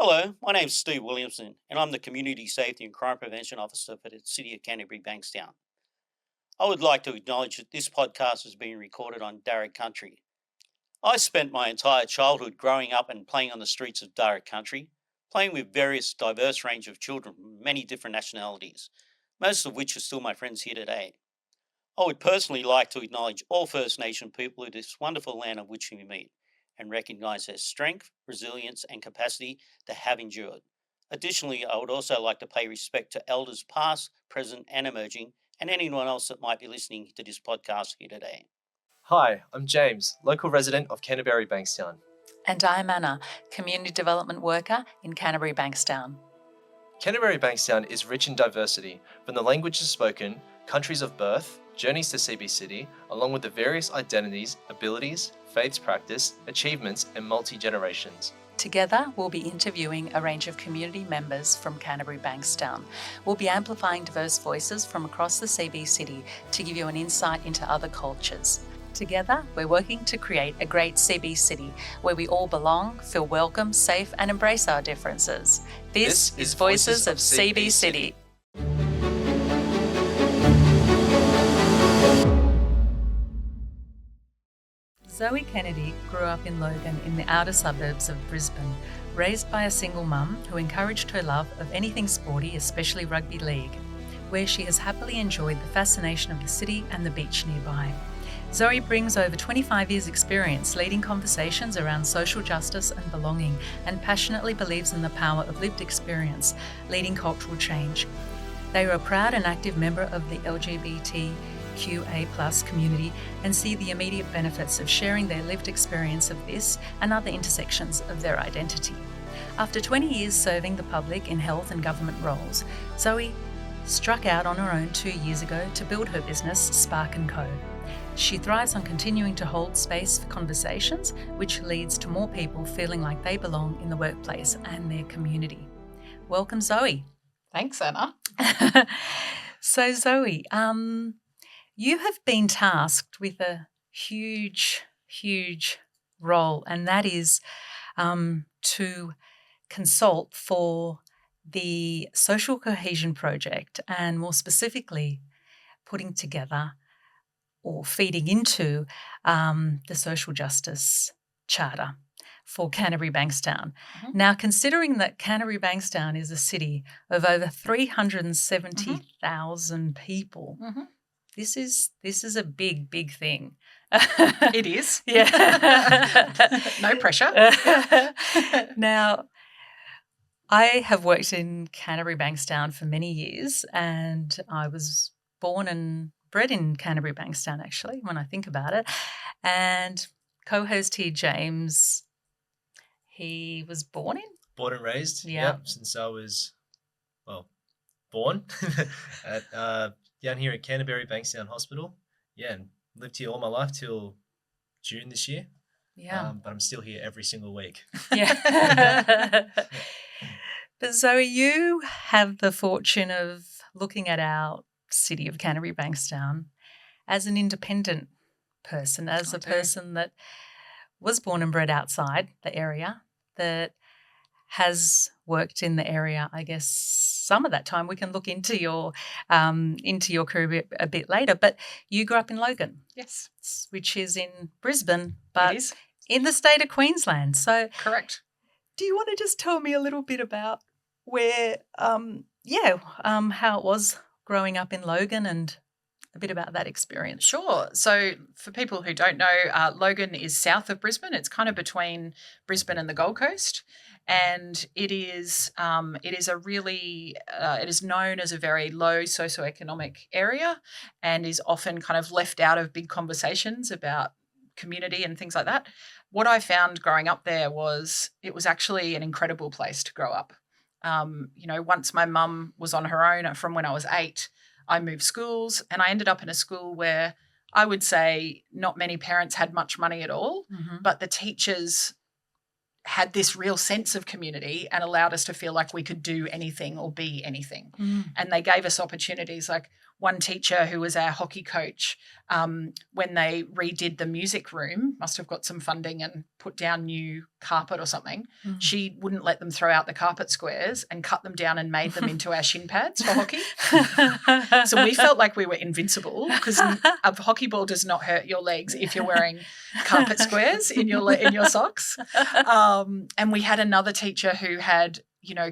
Hello, my name's Steve Williamson, and I'm the Community Safety and Crime Prevention Officer for the City of Canterbury-Bankstown. I would like to acknowledge that this podcast is being recorded on Darug Country. I spent my entire childhood growing up and playing on the streets of Darug Country, playing with various diverse range of children from many different nationalities, most of which are still my friends here today. I would personally like to acknowledge all First Nation people of this wonderful land on which we meet, and recognise their strength, resilience, and capacity to have endured. Additionally, I would also like to pay respect to elders past, present, and emerging, and anyone else that might be listening to this podcast here today. Hi, I'm James, local resident of Canterbury-Bankstown. And I'm Anna, Community Development Worker in Canterbury-Bankstown. Canterbury-Bankstown is rich in diversity, from the languages spoken, countries of birth, journeys to CBCity, along with the various identities, abilities, faiths practiced, achievements, and multi-generations. Together, we'll be interviewing a range of community members from Canterbury-Bankstown. We'll be amplifying diverse voices from across the CBCity to give you an insight into other cultures. Together, we're working to create a great CBCity where we all belong, feel welcome, safe, and embrace our differences. This is Voices of CBCity. Zoe Kennedy grew up in Logan in the outer suburbs of Brisbane, raised by a single mum who encouraged her love of anything sporty, especially rugby league, where she has happily enjoyed the fascination of the city and the beach nearby. Zoe brings over 25 years' experience leading conversations around social justice and belonging, and passionately believes in the power of lived experience, leading cultural change. They are a proud and active member of the LGBTQA+ community and see the immediate benefits of sharing their lived experience of this and other intersections of their identity. After 20 years serving the public in health and government roles, Zoe struck out on her own 2 years ago to build her business, Spark & Co. She thrives on continuing to hold space for conversations, which leads to more people feeling like they belong in the workplace and their community. Welcome, Zoe. Thanks, Anna. So, Zoe, you have been tasked with a huge role, and that is to consult for the Social Cohesion Project, and more specifically, putting together or feeding into the Social Justice Charter for Canterbury-Bankstown. Mm-hmm. Now, considering that Canterbury-Bankstown is a city of over 370,000 people, this is a big thing. It is. Yeah. No pressure. Now, I have worked in Canterbury-Bankstown for many years, and I was born and bred in Canterbury-Bankstown, actually, when I think about it. And co-host here, James, he was born in? Born and raised, yeah. Since I was, born down here at Canterbury-Bankstown Hospital. Yeah, and lived here all my life till June this year. Yeah. But I'm still here every single week. Yeah. But Zoe, you have the fortune of looking at our city of Canterbury-Bankstown as an independent person, as a person that was born and bred outside the area, that has worked in the area, I guess, some of that time. We can look into your career a bit later, but you grew up in Logan. Yes. Which is in Brisbane, but in the state of Queensland. So correct. Do you want to just tell me a little bit about where, how it was growing up in Logan and a bit about that experience? Sure. So for people who don't know, Logan is south of Brisbane. It's kind of between Brisbane and the Gold Coast. And it is known as a very low socio-economic area, and is often kind of left out of big conversations about community and things like that. What I found growing up there was it was actually an incredible place to grow up. Once my mum was on her own from when I was 8, I moved schools, and I ended up in a school where I would say not many parents had much money at all, but the teachers had this real sense of community and allowed us to feel like we could do anything or be anything. And they gave us opportunities like one teacher who was our hockey coach, when they redid the music room, must have got some funding and put down new carpet or something, she wouldn't let them throw out the carpet squares and cut them down and made them into our shin pads for hockey. So we felt like we were invincible because a hockey ball does not hurt your legs if you're wearing carpet squares in your socks. And we had another teacher who had,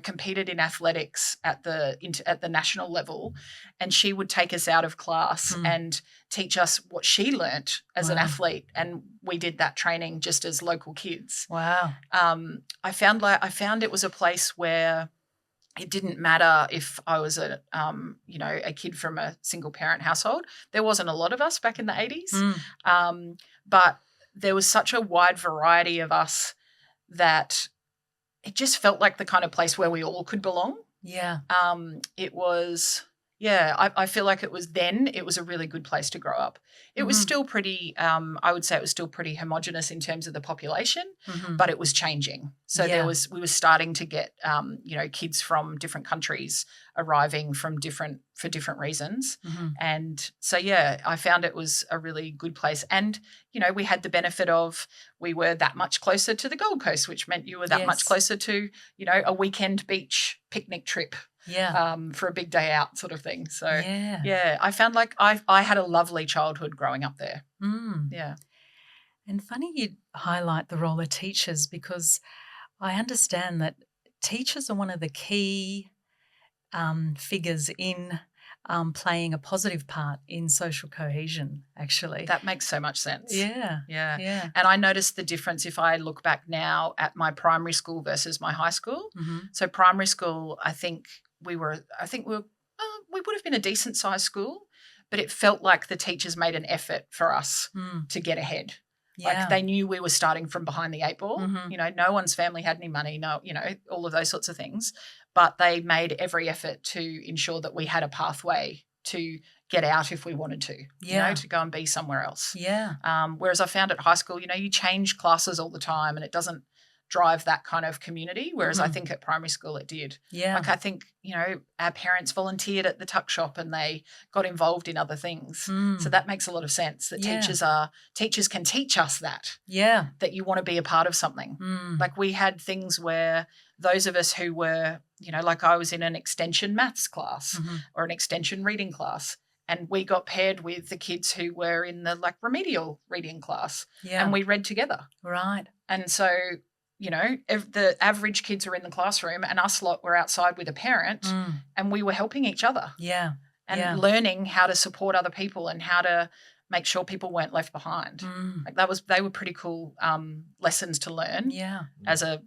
competed in athletics at the national level, and she would take us out of class and teach us what she learnt as an athlete, and we did that training just as local kids. Wow. I found it was a place where it didn't matter if I was a kid from a single parent household. There wasn't a lot of us back in the 80s, but there was such a wide variety of us that it just felt like the kind of place where we all could belong. Yeah. It was, I feel like it was a really good place to grow up. It was still pretty, I would say it was still pretty homogenous in terms of the population, but it was changing. So we were starting to get, kids from different countries arriving for different reasons. And so, I found it was a really good place. And, we had the benefit of, we were that much closer to the Gold Coast, which meant you were that much closer to, a weekend beach picnic trip. For a big day out sort of thing. So, I found like I had a lovely childhood growing up there. Yeah. And funny you highlight the role of teachers, because I understand that teachers are one of the key figures in playing a positive part in social cohesion, actually. That makes so much sense. Yeah. And I noticed the difference if I look back now at my primary school versus my high school. So primary school, I think we would have been a decent sized school, but it felt like the teachers made an effort for us to get ahead. Like they knew we were starting from behind the 8 ball. No one's family had any money, all of those sorts of things. But they made every effort to ensure that we had a pathway to get out if we wanted to, to go and be somewhere else. Whereas I found at high school, you change classes all the time and it doesn't drive that kind of community, whereas I think at primary school it did. Like I think, our parents volunteered at the tuck shop and they got involved in other things. So that makes a lot of sense that teachers can teach us that you want to be a part of something. Like we had things where those of us who were, like I was in an extension maths class or an extension reading class, and we got paired with the kids who were in the remedial reading class and we read together. Right. And so if the average kids were in the classroom and us lot were outside with a parent and we were helping each other. And learning how to support other people and how to make sure people weren't left behind. They were pretty cool lessons to learn as a,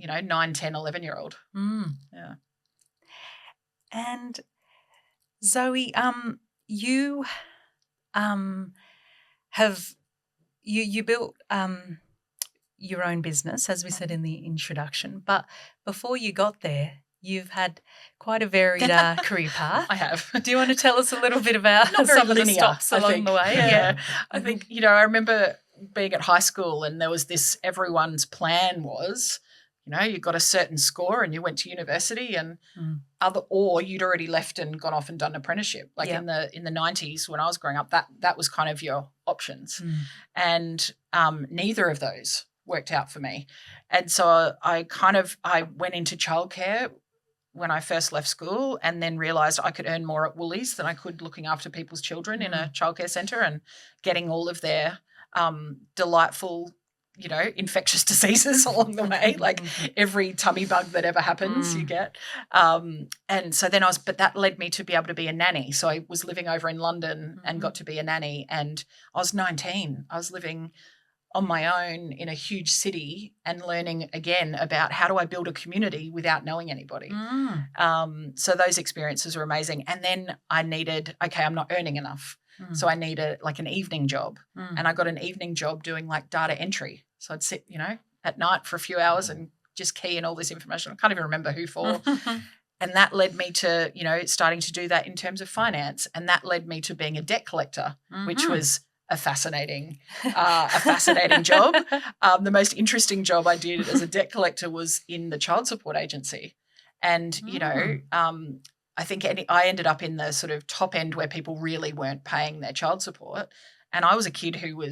9, 10, 11-year-old. Yeah. And Zoe, you have you built your own business, as we said in the introduction, but before you got there, you've had quite a varied career path. I have. Do you want to tell us a little bit about some of the stops along the way? Yeah. I think, I remember being at high school and there was this, everyone's plan was, you got a certain score and you went to university and or you'd already left and gone off and done an apprenticeship. In the 90s when I was growing up, that was kind of your options. And neither of those worked out for me. And so I went into childcare when I first left school and then realised I could earn more at Woolies than I could looking after people's children in a childcare centre and getting all of their delightful, infectious diseases along the way, like every tummy bug that ever happens you get. And so then but that led me to be able to be a nanny. So I was living over in London and got to be a nanny, and I was 19. I was living on my own in a huge city and learning again about how do I build a community without knowing anybody. So those experiences were amazing. And then I needed, I'm not earning enough. So I needed an evening job. And I got an evening job doing data entry. So I'd sit, at night for a few hours and just key in all this information. I can't even remember who for. And that led me to, starting to do that in terms of finance. And that led me to being a debt collector, which was a fascinating job. The most interesting job I did as a debt collector was in the child support agency. And, I think I ended up in the sort of top end where people really weren't paying their child support, and I was a kid who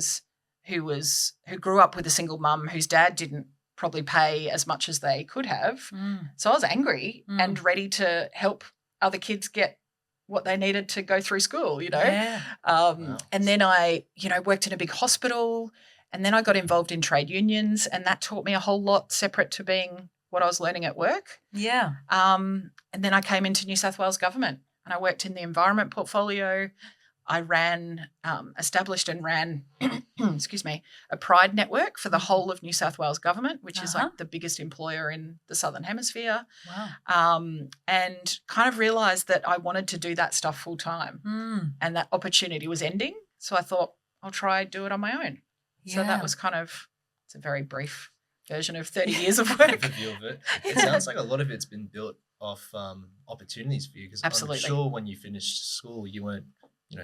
grew up with a single mum whose dad didn't probably pay as much as they could have. So I was angry and ready to help other kids get what they needed to go through school, Yeah. Wow. And then I, worked in a big hospital, and then I got involved in trade unions, and that taught me a whole lot separate to being what I was learning at work. Yeah. And then I came into New South Wales government, and I worked in the environment portfolio. I established and ran, excuse me, a pride network for the whole of New South Wales government, which is like the biggest employer in the Southern Hemisphere. Wow. And kind of realised that I wanted to do that stuff full time, and that opportunity was ending. So I thought I'll try do it on my own. Yeah. So that was it's a very brief version of 30 years of work. Overview of it. It sounds like a lot of it's been built off opportunities for you, because I'm sure when you finished school you weren't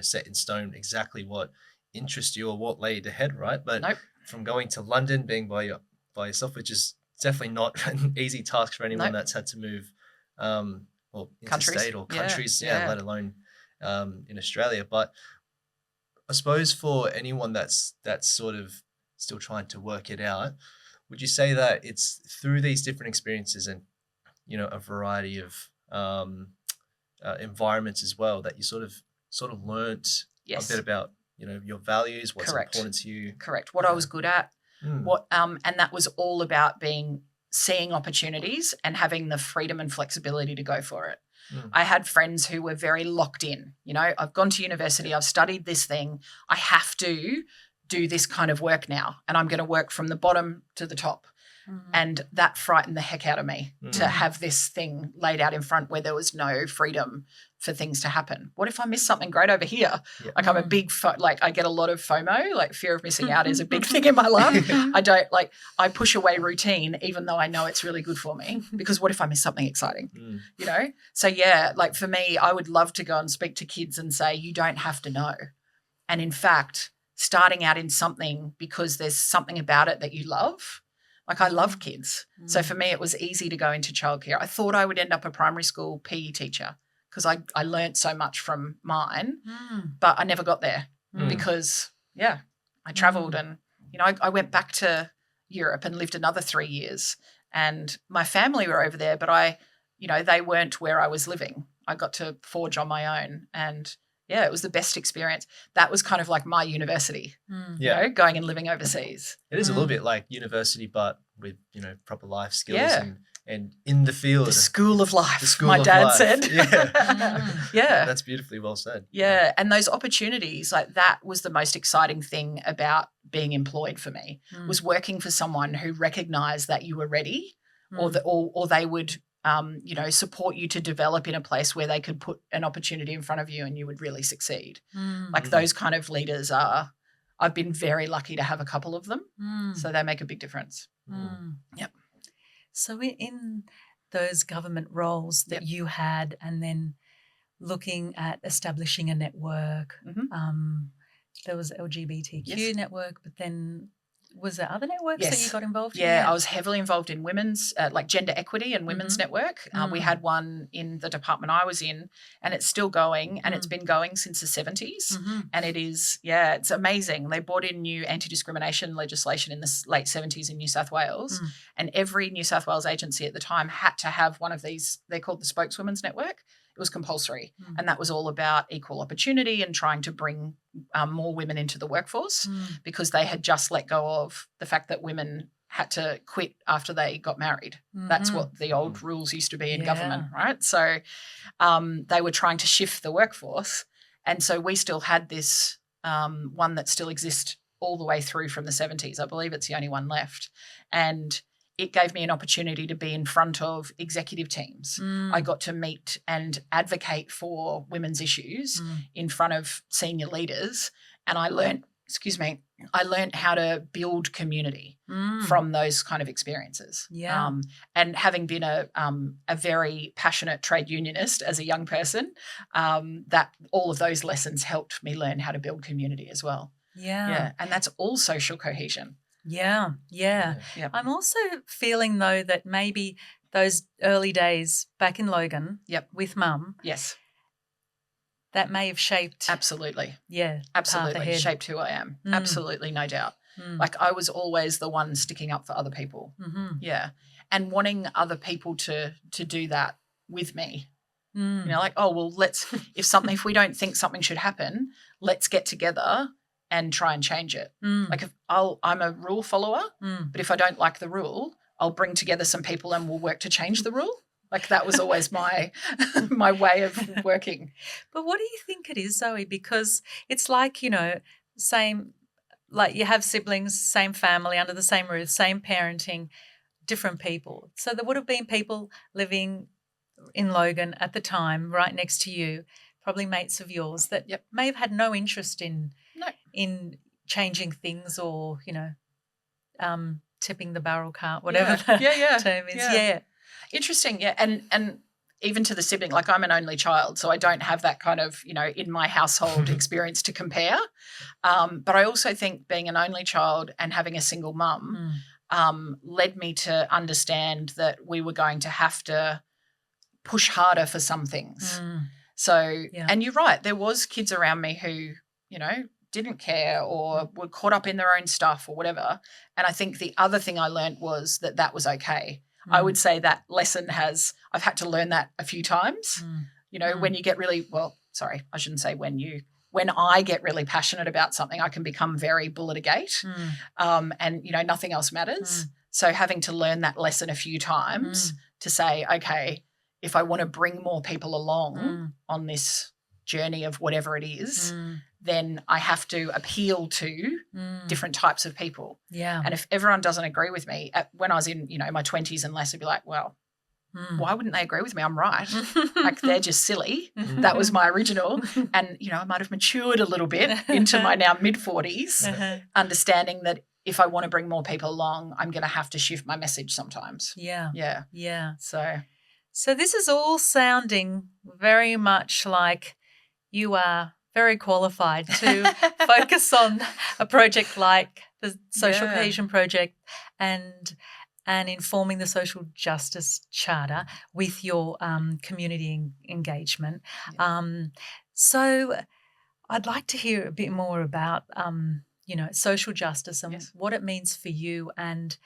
set in stone exactly what interests you or what laid ahead, right? But Nope. From going to London, being by yourself, which is definitely not an easy task for anyone that's had to move interstate or countries, let alone in Australia. But I suppose for anyone that's sort of still trying to work it out, would you say that it's through these different experiences and a variety of environments as well that you sort of learnt a bit about your values, what's important to you? Correct. What I was good at, and that was all about seeing opportunities and having the freedom and flexibility to go for it. I had friends who were very locked in. I've gone to university, I've studied this thing, I have to do this kind of work now, and I'm going to work from the bottom to the top. And that frightened the heck out of me to have this thing laid out in front where there was no freedom for things to happen. What if I miss something great over here? Yeah. Like I'm a big, I get a lot of FOMO, like fear of missing out is a big thing in my life. I push away routine even though I know it's really good for me, because what if I miss something exciting, So for me, I would love to go and speak to kids and say, you don't have to know. And in fact, starting out in something because there's something about it that you love. Like I love kids. So for me, it was easy to go into childcare. I thought I would end up a primary school PE teacher because I learnt so much from mine, but I never got there because, I travelled and, I went back to Europe and lived another 3 years, and my family were over there, but they weren't where I was living. I got to forge on my own, and it was the best experience. That was kind of like my university, going and living overseas. It is a little bit like university, but with, proper life skills and in the field. The school of life, the school my of dad life. said. Yeah. That's beautifully well said. Yeah. And those opportunities, like that was the most exciting thing about being employed for me, was working for someone who recognised that you were ready or they would support you to develop in a place where they could put an opportunity in front of you and you would really succeed. Like those kind of leaders I've been very lucky to have a couple of them. So they make a big difference. Yep. So in those government roles that you had, and then looking at establishing a network, there was LGBTQ network, but then was there other networks that you got involved in? Yeah, I was heavily involved in women's, gender equity and women's network. We had one in the department I was in, and it's still going, and it's been going since the 70s. And it is, it's amazing. They brought in new anti-discrimination legislation in the late 70s in New South Wales, and every New South Wales agency at the time had to have one of these. They're called the Spokeswomen's Network. It was compulsory, and that was all about equal opportunity and trying to bring more women into the workforce, because they had just let go of the fact that women had to quit after they got married. That's what the old rules used to be in government, right? So they were trying to shift the workforce, and so we still had this one that still exists all the way through from the 70s. I believe it's the only one left, and it gave me an opportunity to be in front of executive teams. I got to meet and advocate for women's issues in front of senior leaders, and I learned how to build community from those kind of experiences. Yeah. And having been a very passionate trade unionist as a young person, that all of those lessons helped me learn how to build community as well. Yeah. And that's all social cohesion. Yeah. I'm also feeling, though, that maybe those early days back in Logan Yep. with Mum, Yes, that may have shaped, absolutely. the path Absolutely. ahead. Shaped who I am. Mm. Absolutely, no doubt. Mm. Like I was always the one sticking up for other people. Mhm. Yeah. And wanting other people to do that with me. Mm. You know, like, oh, well, if we don't think something should happen, let's get together and try and change it. Mm. Like I'm a rule follower, Mm. but if I don't like the rule, I'll bring together some people and we'll work to change the rule. Like that was always my my way of working. But what do you think it is, Zoe? Because it's like, same, like you have siblings, same family, under the same roof, same parenting, different people. So there would have been people living in Logan at the time, right next to you, probably mates of yours that Yep. may have had no interest in No. changing things or, tipping the barrel cart, whatever the Yeah. term is. Yeah. Interesting. Yeah. And even to the sibling, like I'm an only child, so I don't have that kind of, in my household experience to compare. But I also think being an only child and having a single mum led me to understand that we were going to have to push harder for some things. So, and you're right, there was kids around me who, didn't care or were caught up in their own stuff or whatever. And I think the other thing I learned was that was okay. I would say that lesson I've had to learn that a few times. When you get really, I shouldn't say when I get really passionate about something, I can become very bull at a gate and, nothing else matters. So having to learn that lesson a few times to say, okay, if I want to bring more people along on this journey of whatever it is, then I have to appeal to different types of people. Yeah. And if everyone doesn't agree with me, when I was in, my 20s and less, I'd be like, well, why wouldn't they agree with me? I'm right. Like they're just silly. That was my original. And, I might have matured a little bit into my now mid-40s, understanding that if I want to bring more people along, I'm going to have to shift my message sometimes. Yeah. Yeah. Yeah. So this is all sounding very much like you are very qualified to focus on a project like the Social Cohesion Project and informing the Social Justice Charter with your community engagement. So I'd like to hear a bit more about, social justice and what it means for you and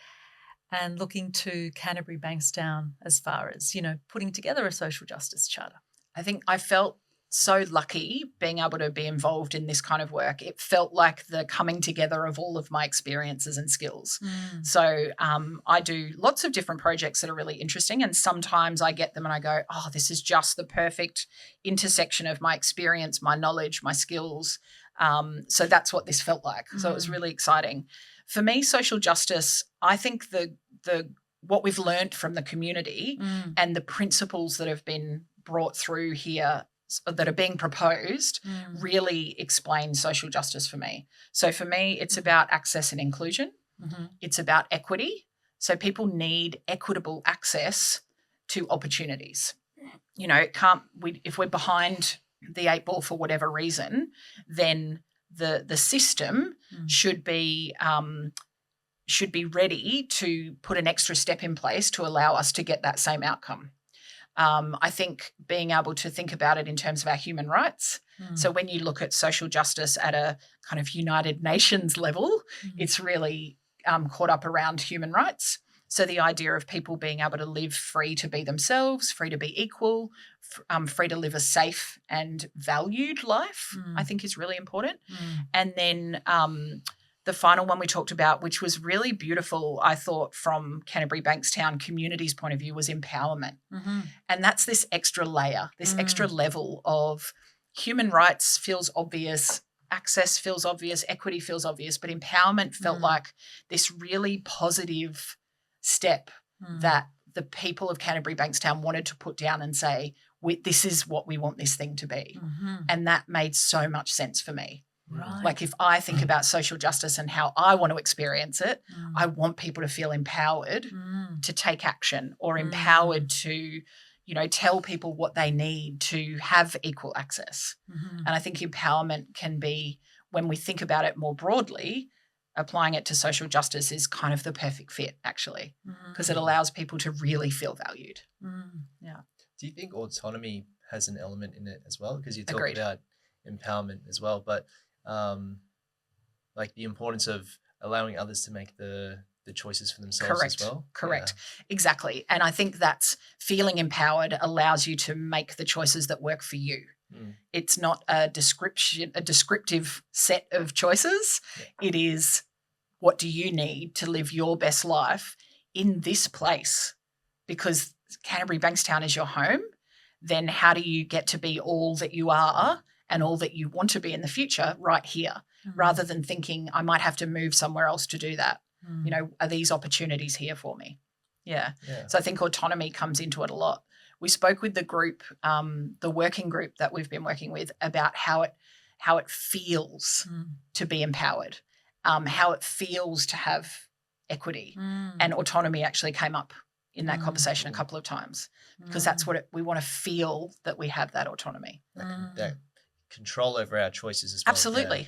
looking to Canterbury-Bankstown as far as, putting together a social justice charter. I think I felt so lucky being able to be involved in this kind of work. It felt like the coming together of all of my experiences and skills. So I do lots of different projects that are really interesting, and sometimes I get them and I go, oh, this is just the perfect intersection of my experience, my knowledge, my skills. So that's what this felt like. So it was really exciting. For me, social justice, I think the what we've learned from the community and the principles that have been brought through here that are being proposed really explain social justice for me. So for me, it's about access and inclusion. It's about equity. So people need equitable access to opportunities. If we're behind the eight ball for whatever reason, then the system should be ready to put an extra step in place to allow us to get that same outcome. I think being able to think about it in terms of our human rights. So when you look at social justice at a kind of United Nations level, it's really caught up around human rights. So the idea of people being able to live free to be themselves, free to be equal, free to live a safe and valued life, I think is really important. And then the final one we talked about, which was really beautiful, I thought, from Canterbury-Bankstown community's point of view, was empowerment. And that's this extra layer, this extra level of human rights feels obvious, access feels obvious, equity feels obvious, but empowerment felt like this really positive step that the people of Canterbury-Bankstown wanted to put down and say, this is what we want this thing to be. And that made so much sense for me. Right. Like if I think about social justice and how I want to experience it, I want people to feel empowered to take action or empowered to, tell people what they need to have equal access. And I think empowerment can be, when we think about it more broadly, applying it to social justice is kind of the perfect fit, actually, because it allows people to really feel valued. Yeah. Do you think autonomy has an element in it as well? Because you talk Agreed. about empowerment as well, but like the importance of allowing others to make the choices for themselves as well. Correct. Exactly. And I think that's feeling empowered allows you to make the choices that work for you. It's not a descriptive set of choices. It is, what do you need to live your best life in this place? Because Canterbury-Bankstown is your home. Then how do you get to be all that you are and all that you want to be in the future right here, rather than thinking I might have to move somewhere else to do that? You know, are these opportunities here for me? Yeah. So I think autonomy comes into it a lot. We spoke with the group, the working group that we've been working with, about how it feels to be empowered, how it feels to have equity, and autonomy actually came up in that conversation a couple of times, because that's what we want to feel, that we have that autonomy. That control over our choices as well. Absolutely. Yeah.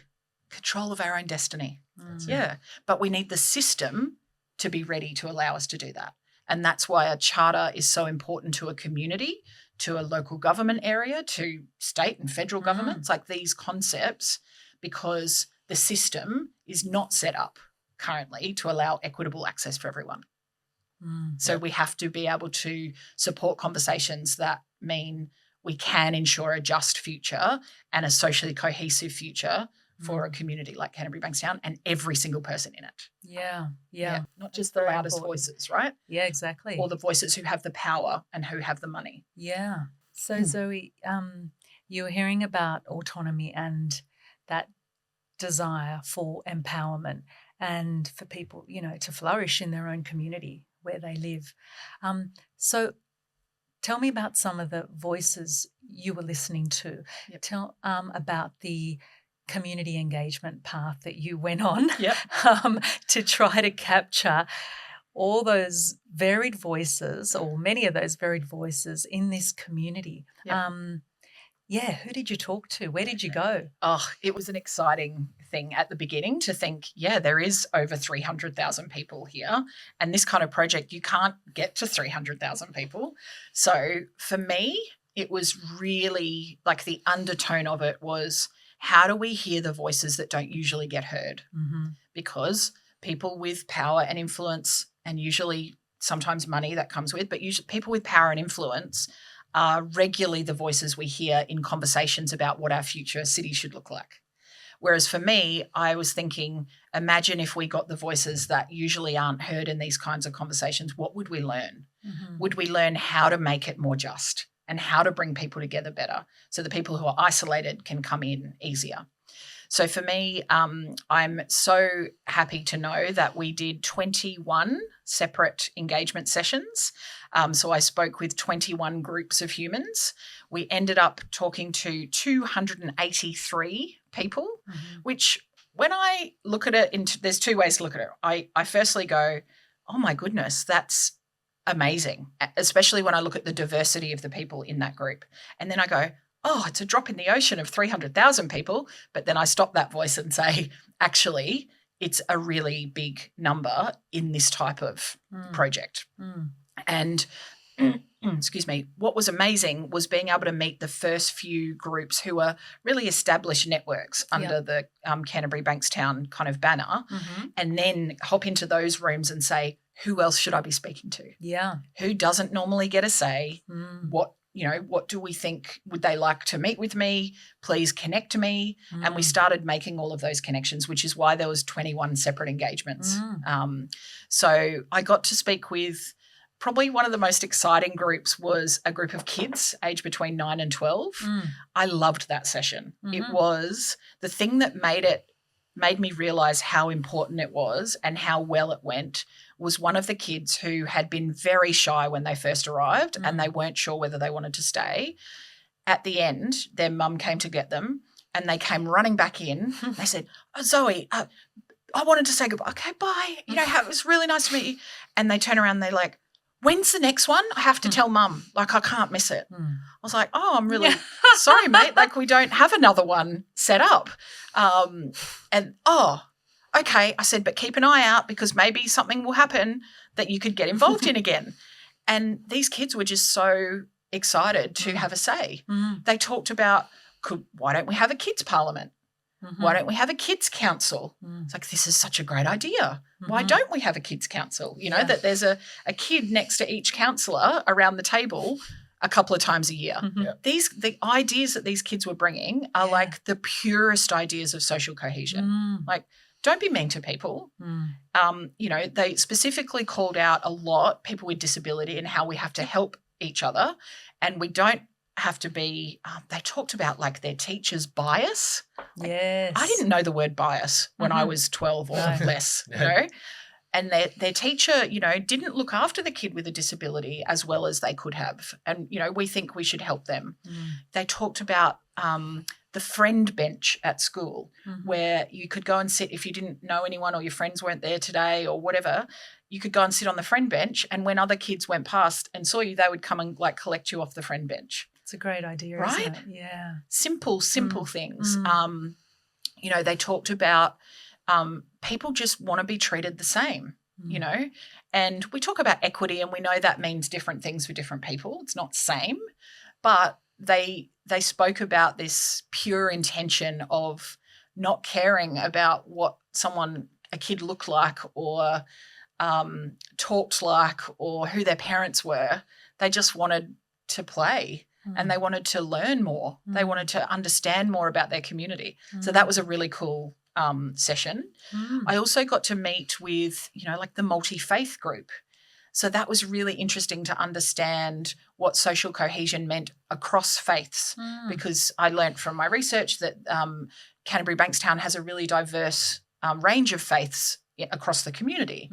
Control of our own destiny. Yeah. But we need the system to be ready to allow us to do that. And that's why a charter is so important to a community, to a local government area, to state and federal governments, like these concepts, because the system is not set up currently to allow equitable access for everyone. So we have to be able to support conversations that mean we can ensure a just future and a socially cohesive future for a community like Canterbury-Bankstown and every single person in it. Yeah. Not just the loudest voices, right? Yeah, exactly. Or the voices who have the power and who have the money. Yeah. So Zoe, you were hearing about autonomy and that desire for empowerment and for people, you know, to flourish in their own community where they live. So tell me about some of the voices you were listening to. Tell about the community engagement path that you went on to try to capture all those varied voices, or many of those varied voices in this community. Who did you talk to? Where did you go? Oh, it was an exciting thing at the beginning to think, there is over 300,000 people here, and this kind of project, you can't get to 300,000 people. So for me, it was really like the undertone of it was, how do we hear the voices that don't usually get heard? Because people with power and influence, and usually sometimes money that comes with, but usually people with power and influence are regularly the voices we hear in conversations about what our future city should look like. Whereas for me, I was thinking, imagine if we got the voices that usually aren't heard in these kinds of conversations, what would we learn? Would we learn how to make it more just and how to bring people together better so the people who are isolated can come in easier? So for me, I'm so happy to know that we did 21 separate engagement sessions. So I spoke with 21 groups of humans. We ended up talking to 283 people, which when I look at it, there's two ways to look at it. I firstly go, oh my goodness, that's amazing, especially when I look at the diversity of the people in that group. And then I go, oh, it's a drop in the ocean of 300,000 people. But then I stop that voice and say, actually, it's a really big number in this type of project. And excuse me, what was amazing was being able to meet the first few groups who are really established networks under the Canterbury-Bankstown kind of banner, and then hop into those rooms and say, who else should I be speaking to? Yeah. Who doesn't normally get a say? What do we think? Would they like to meet with me? Please connect to me. And we started making all of those connections, which is why there was 21 separate engagements. So I got to speak with, probably one of the most exciting groups was a group of kids aged between 9 and 12. I loved that session. It was the thing that made me realise how important it was and how well it went. Was one of the kids who had been very shy when they first arrived and they weren't sure whether they wanted to stay. At the end, their mum came to get them and they came running back in. They said, oh, Zoe, I wanted to say goodbye. Okay, bye. It was really nice to meet you. And they turn around and they're like, when's the next one? I have to tell mum. Like, I can't miss it. I was like, oh, I'm really sorry, mate. Like, we don't have another one set up. okay, I said, but keep an eye out because maybe something will happen that you could get involved in again. And these kids were just so excited to have a say. They talked about, why don't we have a kids' parliament? Why don't we have a kids' council? It's like, this is such a great idea. Why don't we have a kids' council? You know, that there's a kid next to each councillor around the table a couple of times a year. The ideas that these kids were bringing are like the purest ideas of social cohesion. Like, don't be mean to people. You know, they specifically called out a lot people with disability and how we have to help each other, and we don't have to be they talked about like their teachers' bias. Yes. I didn't know the word bias when I was 12 or less, you know. And their teacher, you know, didn't look after the kid with a disability as well as they could have. And, you know, we think we should help them. They talked about the friend bench at school where you could go and sit if you didn't know anyone or your friends weren't there today or whatever. You could go and sit on the friend bench, and when other kids went past and saw you, they would come and like collect you off the friend bench. It's a great idea, right? Isn't it? Yeah. Simple things. You know, they talked about people just want to be treated the same, you know, and we talk about equity and we know that means different things for different people. It's not same, but they spoke about this pure intention of not caring about what a kid looked like or talked like or who their parents were. They just wanted to play and they wanted to learn more. They wanted to understand more about their community. So that was a really cool session. I also got to meet with, you know, like the multi-faith group. So that was really interesting to understand what social cohesion meant across faiths because I learned from my research that Canterbury-Bankstown has a really diverse range of faiths across the community.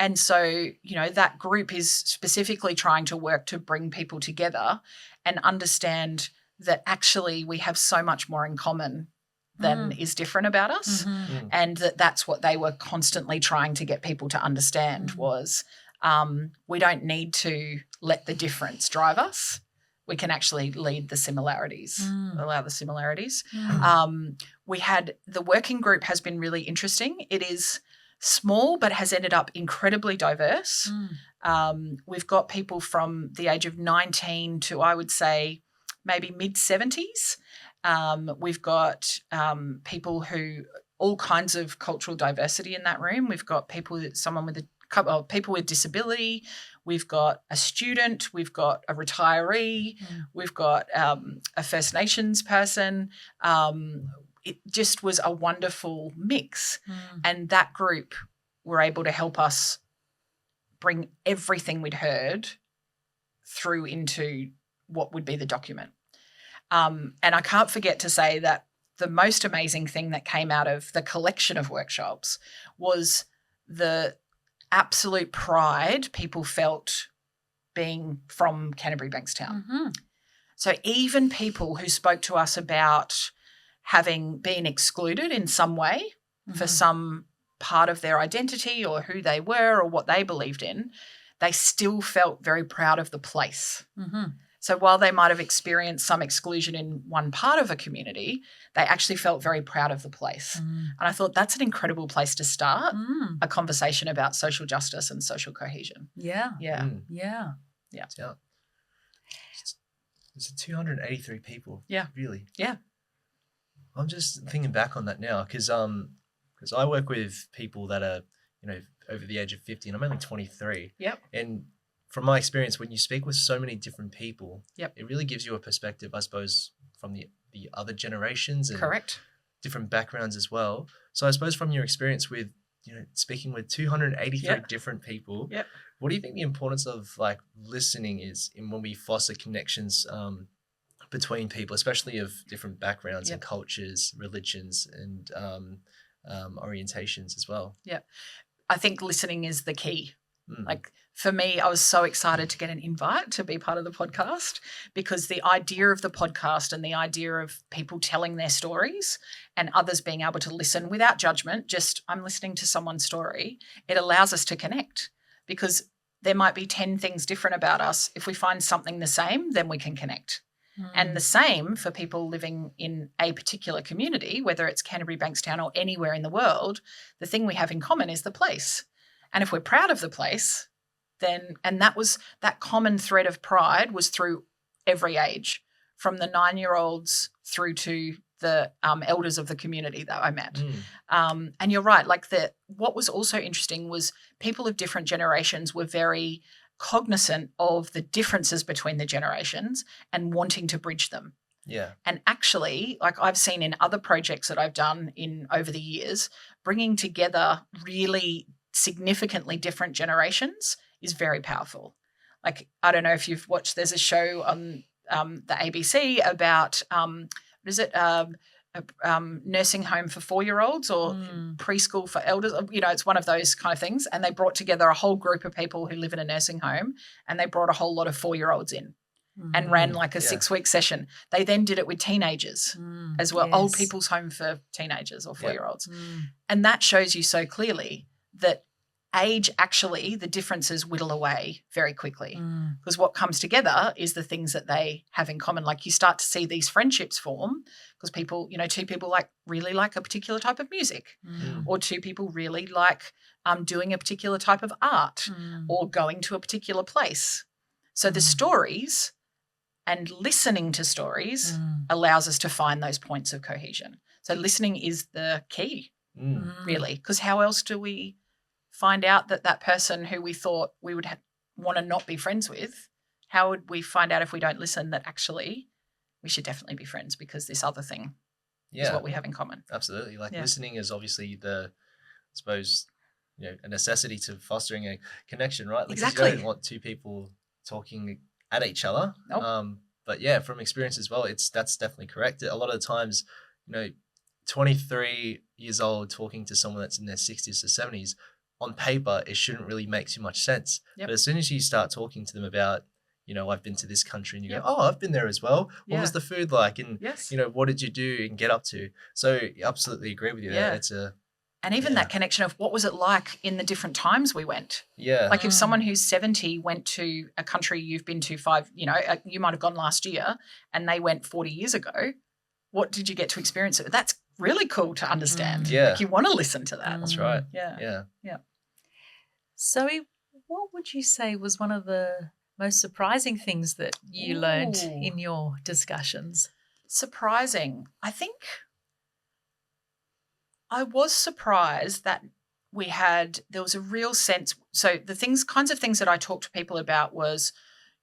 And so, you know, that group is specifically trying to work to bring people together and understand that actually we have so much more in common than is different about us. And that's what they were constantly trying to get people to understand was we don't need to let the difference drive us. We can actually lead the similarities, allow the similarities. We had the working group has been really interesting. It is small but has ended up incredibly diverse. We've got people from the age of 19 to, I would say, maybe mid-70s. We've got people who all kinds of cultural diversity in that room. We've got people with disability. We've got a student. We've got a retiree. We've got a First Nations person. It just was a wonderful mix. And that group were able to help us bring everything we'd heard through into what would be the document. And I can't forget to say that the most amazing thing that came out of the collection of workshops was the absolute pride people felt being from Canterbury-Bankstown. So even people who spoke to us about having been excluded in some way for some part of their identity or who they were or what they believed in, they still felt very proud of the place. So while they might have experienced some exclusion in one part of a community, they actually felt very proud of the place. And I thought that's an incredible place to start a conversation about social justice and social cohesion. Yeah. It's 283 people. Yeah. Really? Yeah. I'm just thinking back on that now because I work with people that are, you know, over the age of 50 and I'm only 23. Yep. And from my experience, when you speak with so many different people, Yep. it really gives you a perspective, I suppose, from the other generations and Correct. different backgrounds as well. So I suppose from your experience with, you know, speaking with 283 Yep. different people, Yep. what do you think the importance of like listening is in when we foster connections between people, especially of different backgrounds Yep. and cultures, religions and orientations as well? Yeah. I think listening is the key. Like for me, I was so excited to get an invite to be part of the podcast because the idea of the podcast and the idea of people telling their stories and others being able to listen without judgment, just I'm listening to someone's story, it allows us to connect because there might be 10 things different about us. If we find something the same, then we can connect. And the same for people living in a particular community, whether it's Canterbury-Bankstown or anywhere in the world, the thing we have in common is the place. And if we're proud of the place, then, and that common thread of pride was through every age, from the 9-year-olds through to the elders of the community that I met. And you're right, like what was also interesting was people of different generations were very cognizant of the differences between the generations and wanting to bridge them. Yeah. And actually, like I've seen in other projects that I've done over the years, bringing together really significantly different generations is very powerful. Like, I don't know if you've watched, there's a show on the ABC about, what is it, nursing home for 4-year-olds or preschool for elders. You know, it's one of those kind of things. And they brought together a whole group of people who live in a nursing home, and they brought a whole lot of 4-year-olds in and ran like a 6-week session. They then did it with teenagers as well, old people's home for teenagers or 4-year-olds. And that shows you so clearly that age, actually, the differences whittle away very quickly, because what comes together is the things that they have in common. Like, you start to see these friendships form because people, you know, 2 people really like a particular type of music, or 2 people really like doing a particular type of art or going to a particular place. So the stories and listening to stories allows us to find those points of cohesion. So listening is the key, really, because how else do we find out that person who we thought we would want to not be friends with, how would we find out if we don't listen that actually we should definitely be friends because this other thing is what we have in common? Absolutely. Like, listening is obviously I suppose, you know, a necessity to fostering a connection, right? Like, exactly. You don't want 2 people talking at each other. Nope. But yeah, from experience as well, that's definitely correct. A lot of the times, you know, 23 years old talking to someone that's in their 60s or 70s, on paper, it shouldn't really make too much sense. But as soon as you start talking to them about, you know, I've been to this country, and you go, oh, I've been there as well. What was the food like? And, you know, what did you do and get up to? So I absolutely agree with you. Yeah. And even that connection of what was it like in the different times we went. Yeah. Like, if someone who's 70 went to a country you've been to 5, you know, you might have gone last year and they went 40 years ago, what did you get to experience it? That's really cool to understand. Yeah. Like, you want to listen to that. That's right. Yeah. Zoe, what would you say was one of the most surprising things that you learned in your discussions? Surprising. I think I was surprised that there was a real sense. So the kinds of things that I talked to people about was,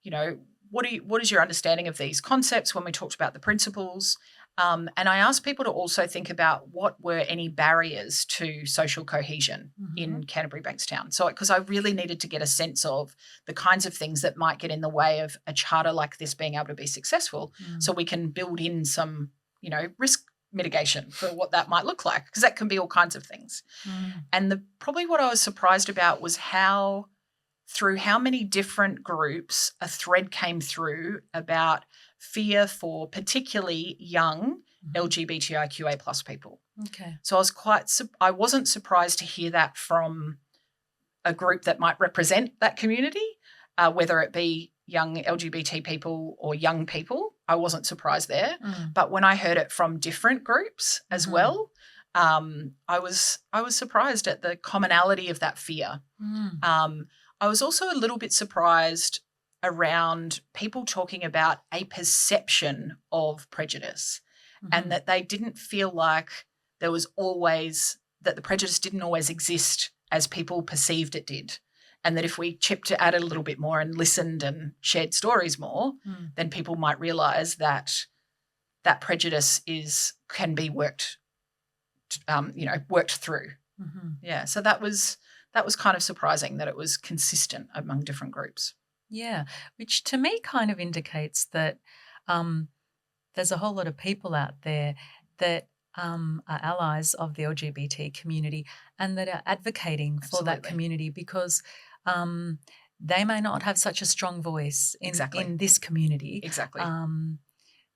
you know, what is your understanding of these concepts when we talked about the principles? And I asked people to also think about what were any barriers to social cohesion in Canterbury-Bankstown. So, because I really needed to get a sense of the kinds of things that might get in the way of a charter like this being able to be successful, so we can build in some, you know, risk mitigation for what that might look like, because that can be all kinds of things. And probably what I was surprised about was through how many different groups a thread came through about fear for particularly young LGBTIQA plus people. Okay. So I wasn't surprised to hear that from a group that might represent that community, whether it be young LGBT people or young people. I wasn't surprised there. But when I heard it from different groups as well, I was surprised at the commonality of that fear. I was also a little bit surprised around people talking about a perception of prejudice, and that they didn't feel like that the prejudice didn't always exist as people perceived it did, and that if we chipped at it a little bit more and listened and shared stories more, then people might realise that prejudice can be worked through. Yeah, so that was kind of surprising that it was consistent among different groups. Yeah, which to me kind of indicates that there's a whole lot of people out there that are allies of the LGBT community and that are advocating for that community, because they may not have such a strong voice in this community. Exactly.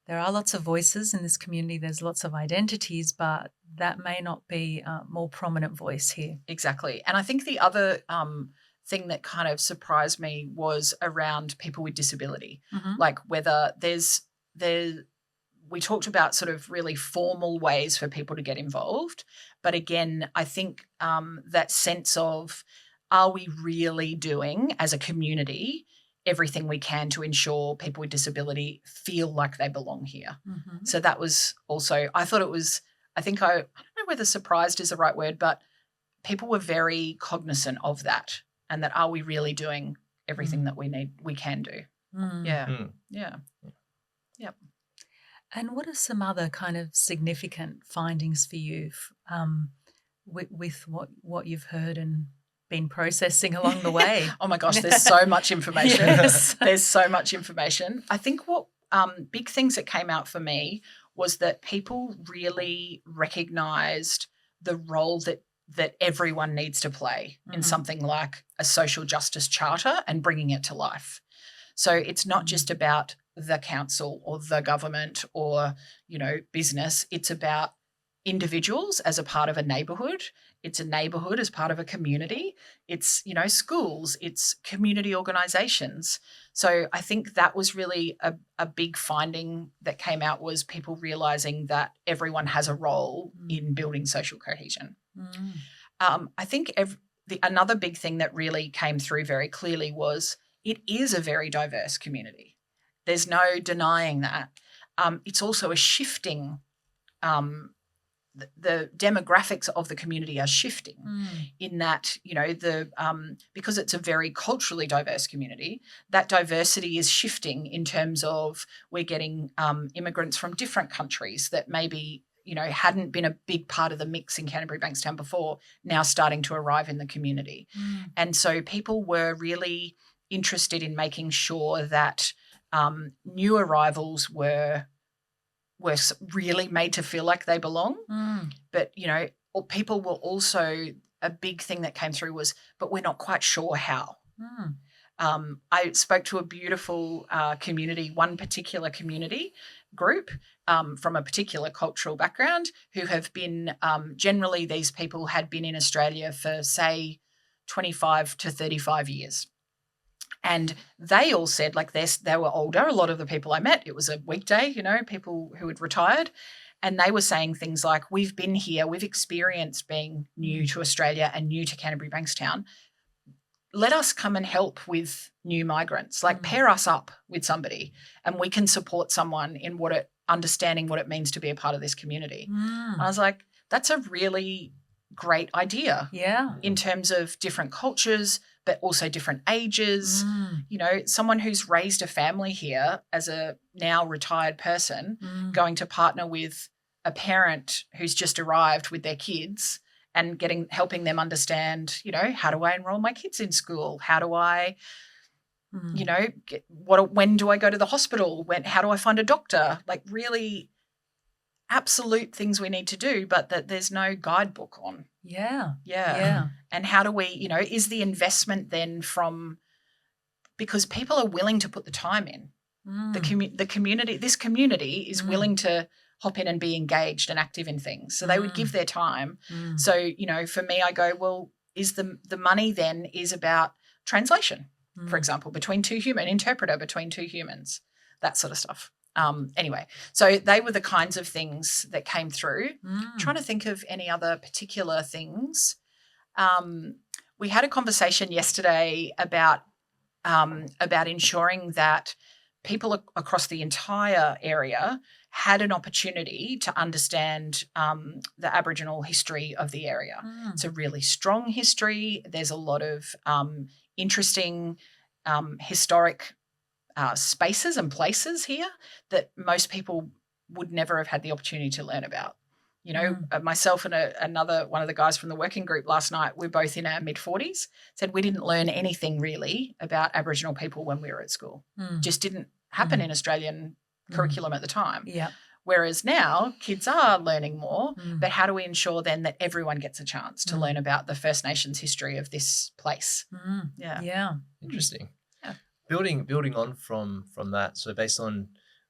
There are lots of voices in this community. There's lots of identities, but that may not be a more prominent voice here. Exactly. And I think the other thing that kind of surprised me was around people with disability, like whether there's we talked about sort of really formal ways for people to get involved. But again, I think that sense of, are we really doing as a community everything we can to ensure people with disability feel like they belong here? Mm-hmm. So that was also, I thought it was, I don't know whether surprised is the right word, but people were very cognizant of that, and that, are we really doing everything that we can do? Yeah. Yeah. Yep. And what are some other kind of significant findings for you with what you've heard and been processing along the way? Oh my gosh, there's so much information. Yes. There's so much information. I think what big things that came out for me was that people really recognised the role that everyone needs to play in something like a social justice charter and bringing it to life. So it's not just about the council or the government or, business. It's about individuals as a part of a neighbourhood. It's a neighbourhood as part of a community. It's, schools. It's community organisations. So I think that was really a big finding that came out, was people realising that everyone has a role in building social cohesion. I think another big thing that really came through very clearly was it is a very diverse community. There's no denying that. It's also a shifting, the demographics of the community are shifting in that, because it's a very culturally diverse community, that diversity is shifting in terms of we're getting immigrants from different countries that maybe, hadn't been a big part of the mix in Canterbury-Bankstown before, now starting to arrive in the community. And so people were really interested in making sure that new arrivals were really made to feel like they belong. But, people were also, a big thing that came through was, but we're not quite sure how. I spoke to a beautiful community, one particular community group from a particular cultural background, who have been, generally these people had been in Australia for, say, 25 to 35 years. And they all said, like, they were older. A lot of the people I met, it was a weekday, people who had retired. And they were saying things like, we've been here, we've experienced being new to Australia and new to Canterbury-Bankstown. Let us come and help with new migrants, like pair us up with somebody and we can support someone in understanding what it means to be a part of this community. And I was like, that's a really great idea. Yeah. In terms of different cultures, but also different ages. Someone who's raised a family here as a now retired person going to partner with a parent who's just arrived with their kids and helping them understand, how do I enroll my kids in school? How do I, when do I go to the hospital? How do I find a doctor? Like, really absolute things we need to do, but that there's no guidebook on. Yeah. And how do we, is the investment then because people are willing to put the time in. The community, this community is willing to hop in and be engaged and active in things. So they would give their time. So, for me, I go, well, is the money then is about translation, for example, interpreter between two humans, that sort of stuff. Anyway, so they were the kinds of things that came through. Trying to think of any other particular things. We had a conversation yesterday about ensuring that people across the entire area had an opportunity to understand the Aboriginal history of the area. It's a really strong history. There's a lot of interesting historic spaces and places here that most people would never have had the opportunity to learn about. Myself and another one of the guys from the working group last night, we're both in our mid-40s, said we didn't learn anything really about Aboriginal people when we were at school. Just didn't happen in Australian curriculum at the time. Yeah. Whereas now kids are learning more, but how do we ensure then that everyone gets a chance to learn about the First Nations history of this place? Yeah. Interesting. Yeah. Building on from that, so based on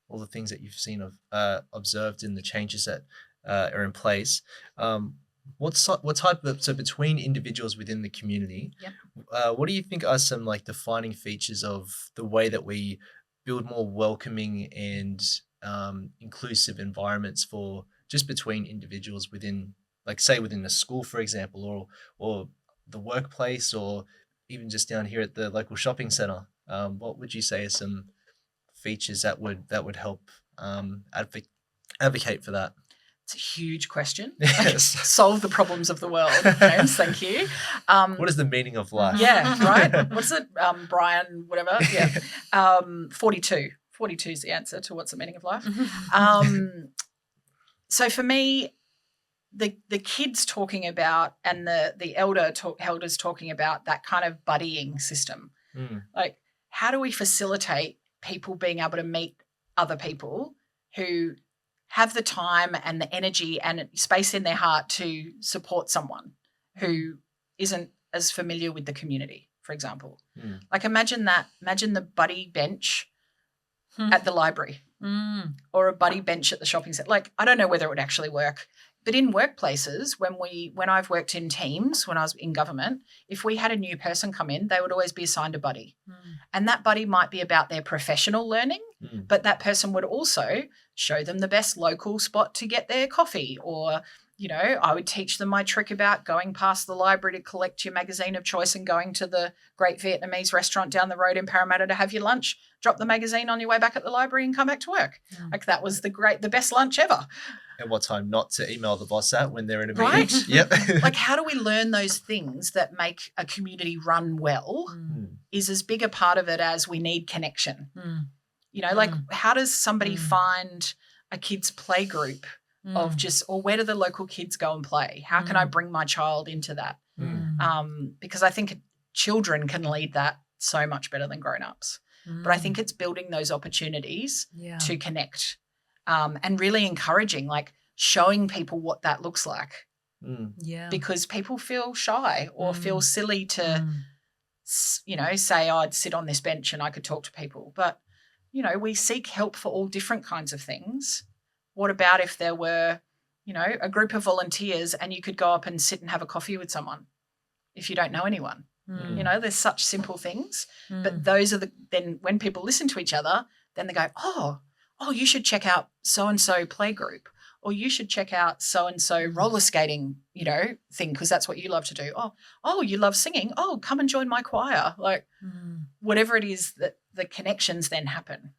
all the things that you've seen observed in the changes that are in place, what type of, so between individuals within the community, what do you think are some like defining features of the way that we build more welcoming and inclusive environments for just between individuals within, like say within a school, for example, or the workplace, or even just down here at the local shopping centre? What would you say are some features that would help advocate for that? It's a huge question. Yes. Solve the problems of the world, James. Thank you. What is the meaning of life? Yeah, right. What's it? Brian, whatever. Yeah. 42. 42 is the answer to what's the meaning of life. So for me, the kids talking about and the elders talking about that kind of buddying system. Like, how do we facilitate people being able to meet other people who have the time and the energy and space in their heart to support someone who isn't as familiar with the community, for example. Like, imagine the buddy bench at the library or a buddy bench at the shopping centre. Like, I don't know whether it would actually work, but in workplaces, when I've worked in teams, when I was in government, if we had a new person come in, they would always be assigned a buddy. And that buddy might be about their professional learning, but that person would also show them the best local spot to get their coffee, or, you know, I would teach them my trick about going past the library to collect your magazine of choice and going to the great Vietnamese restaurant down the road in Parramatta to have your lunch, drop the magazine on your way back at the library and come back to work. Like, that was the best lunch ever. And what time not to email the boss at when they're in a meeting. Right? Yep. Like, how do we learn those things that make a community run well is as big a part of it as we need connection. You know, like, how does somebody find a kids' play group of just, or where do the local kids go and play? How can I bring my child into that? Because I think children can lead that so much better than grown-ups. But I think it's building those opportunities to connect and really encouraging, like showing people what that looks like. Because people feel shy or feel silly to, you know, say, oh, I'd sit on this bench and I could talk to people. But, you know, we seek help for all different kinds of things. What about if there were, you know, a group of volunteers and you could go up and sit and have a coffee with someone if you don't know anyone? You know, there's such simple things. But those are then when people listen to each other, then they go, oh, you should check out so-and-so play group, or you should check out so-and-so roller skating, you know, thing, because that's what you love to do. Oh, you love singing. Oh, come and join my choir. Like, whatever it is that the connections then happen.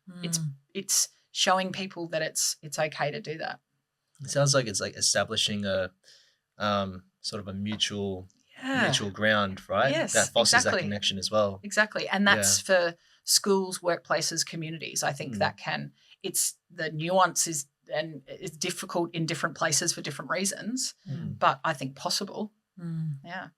It's showing people that it's okay to do that. It sounds like it's like establishing a sort of a mutual ground, right? Yes, that fosters exactly. that connection as well. Exactly. And that's for schools, workplaces, communities. I think that it's the nuances and it's difficult in different places for different reasons, but I think possible. Yeah.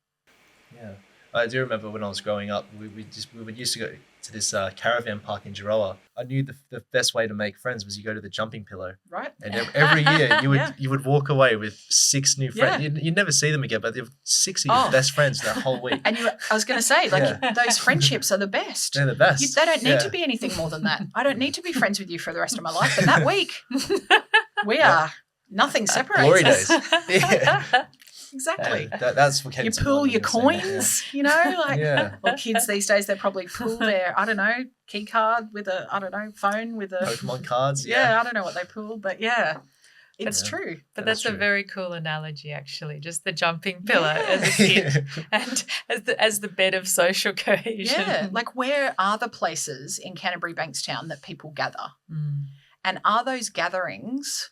I do remember when I was growing up, we would used to go to this caravan park in Giroa. I knew the best way to make friends was you go to the jumping pillow. Right. And every year you would walk away with 6 new friends. You'd never see them again, but there were 6 of your best friends that whole week. And I was going to say, like, those friendships are the best. They're the best. They don't need to be anything more than that. I don't need to be friends with you for the rest of my life, but that week we are nothing separates Glory us. days. Yeah. Exactly. That's what you pool your coins, you know, like, or kids these days, they probably pool their, I don't know, key card with a, I don't know, phone with a Pokemon cards. I don't know what they pool, but it's true. But that's a very cool analogy, actually. Just the jumping pillar as a kid and as the bed of social cohesion. Yeah, like, where are the places in Canterbury-Bankstown that people gather? And are those gatherings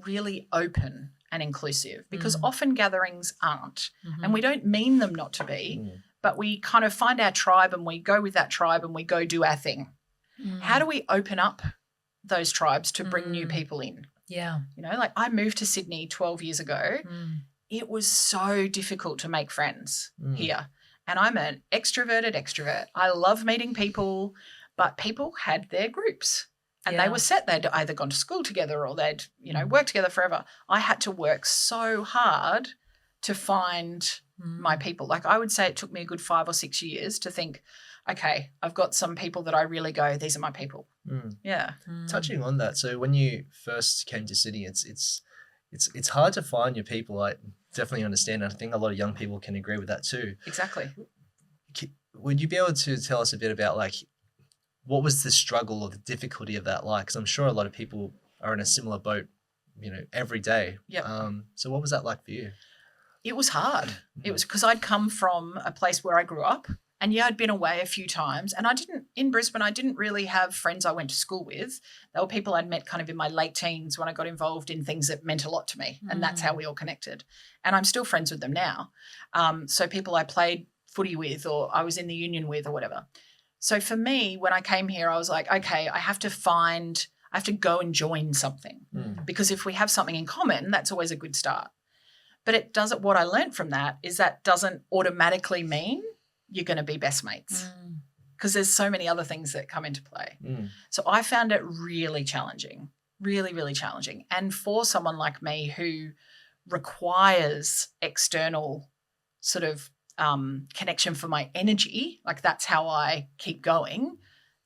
really open and inclusive? Because often gatherings aren't, and we don't mean them not to be, but we kind of find our tribe and we go with that tribe and we go do our thing. How do we open up those tribes to bring new people in? Yeah. You know, like, I moved to Sydney 12 years ago. It was so difficult to make friends here. And I'm an extrovert. I love meeting people, but people had their groups. And they were set. They'd either gone to school together or they'd, you know, worked together forever. I had to work so hard to find my people. Like, I would say it took me a good 5 or 6 years to think, okay, I've got some people that I really go, these are my people. Yeah. Touching on that, so when you first came to Sydney, it's hard to find your people. I definitely understand. I think a lot of young people can agree with that too. Exactly. Would you be able to tell us a bit about, like, what was the struggle or the difficulty of that like? Because I'm sure a lot of people are in a similar boat, every day. Yep. So what was that like for you? It was hard. It was because I'd come from a place where I grew up, and I'd been away a few times, and in Brisbane, I didn't really have friends I went to school with. They were people I'd met kind of in my late teens when I got involved in things that meant a lot to me, and that's how we all connected. And I'm still friends with them now. So people I played footy with, or I was in the union with, or whatever. So for me, when I came here, I was like, okay, I have to go and join something, because if we have something in common, that's always a good start. But what I learned from that is that doesn't automatically mean you're going to be best mates, because there's so many other things that come into play. So I found it really challenging, really, really challenging. And for someone like me who requires external sort of connection for my energy, like that's how I keep going,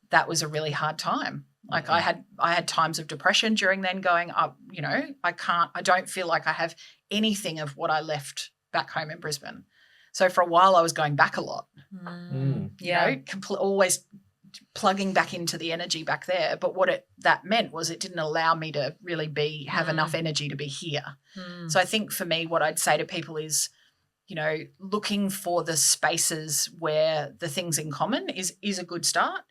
that was a really hard time. Like I had times of depression during then, going up, I don't feel like I have anything of what I left back home in Brisbane. So for a while I was going back a lot, always plugging back into the energy back there. But what that meant was it didn't allow me to really have enough energy to be here. So I think for me, what I'd say to people is, looking for the spaces where the things in common is a good start.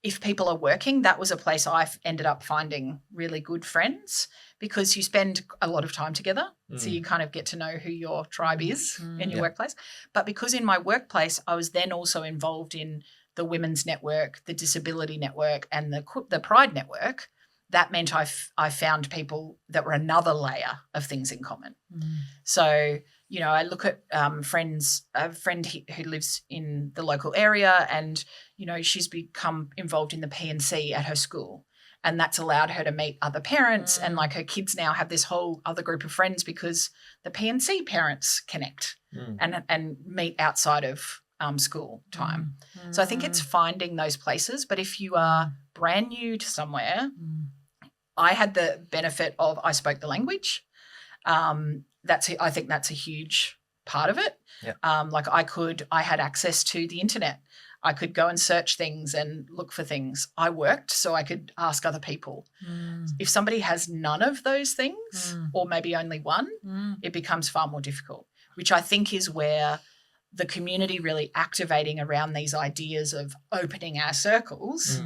If people are working, that was a place I've ended up finding really good friends, because you spend a lot of time together. So you kind of get to know who your tribe is in your workplace. But because in my workplace, I was then also involved in the women's network, the disability network, and the Pride network, that meant I found people that were another layer of things in common. So, I look at a friend who lives in the local area, and, she's become involved in the P&C at her school. And that's allowed her to meet other parents, and like her kids now have this whole other group of friends because the P&C parents connect and meet outside of school time. So I think it's finding those places. But if you are brand new to somewhere, I had the benefit of I spoke the language. I think that's a huge part of it. Yeah. I had access to the internet. I could go and search things and look for things. I worked, so I could ask other people. If somebody has none of those things, or maybe only one, it becomes far more difficult, which I think is where the community really activating around these ideas of opening our circles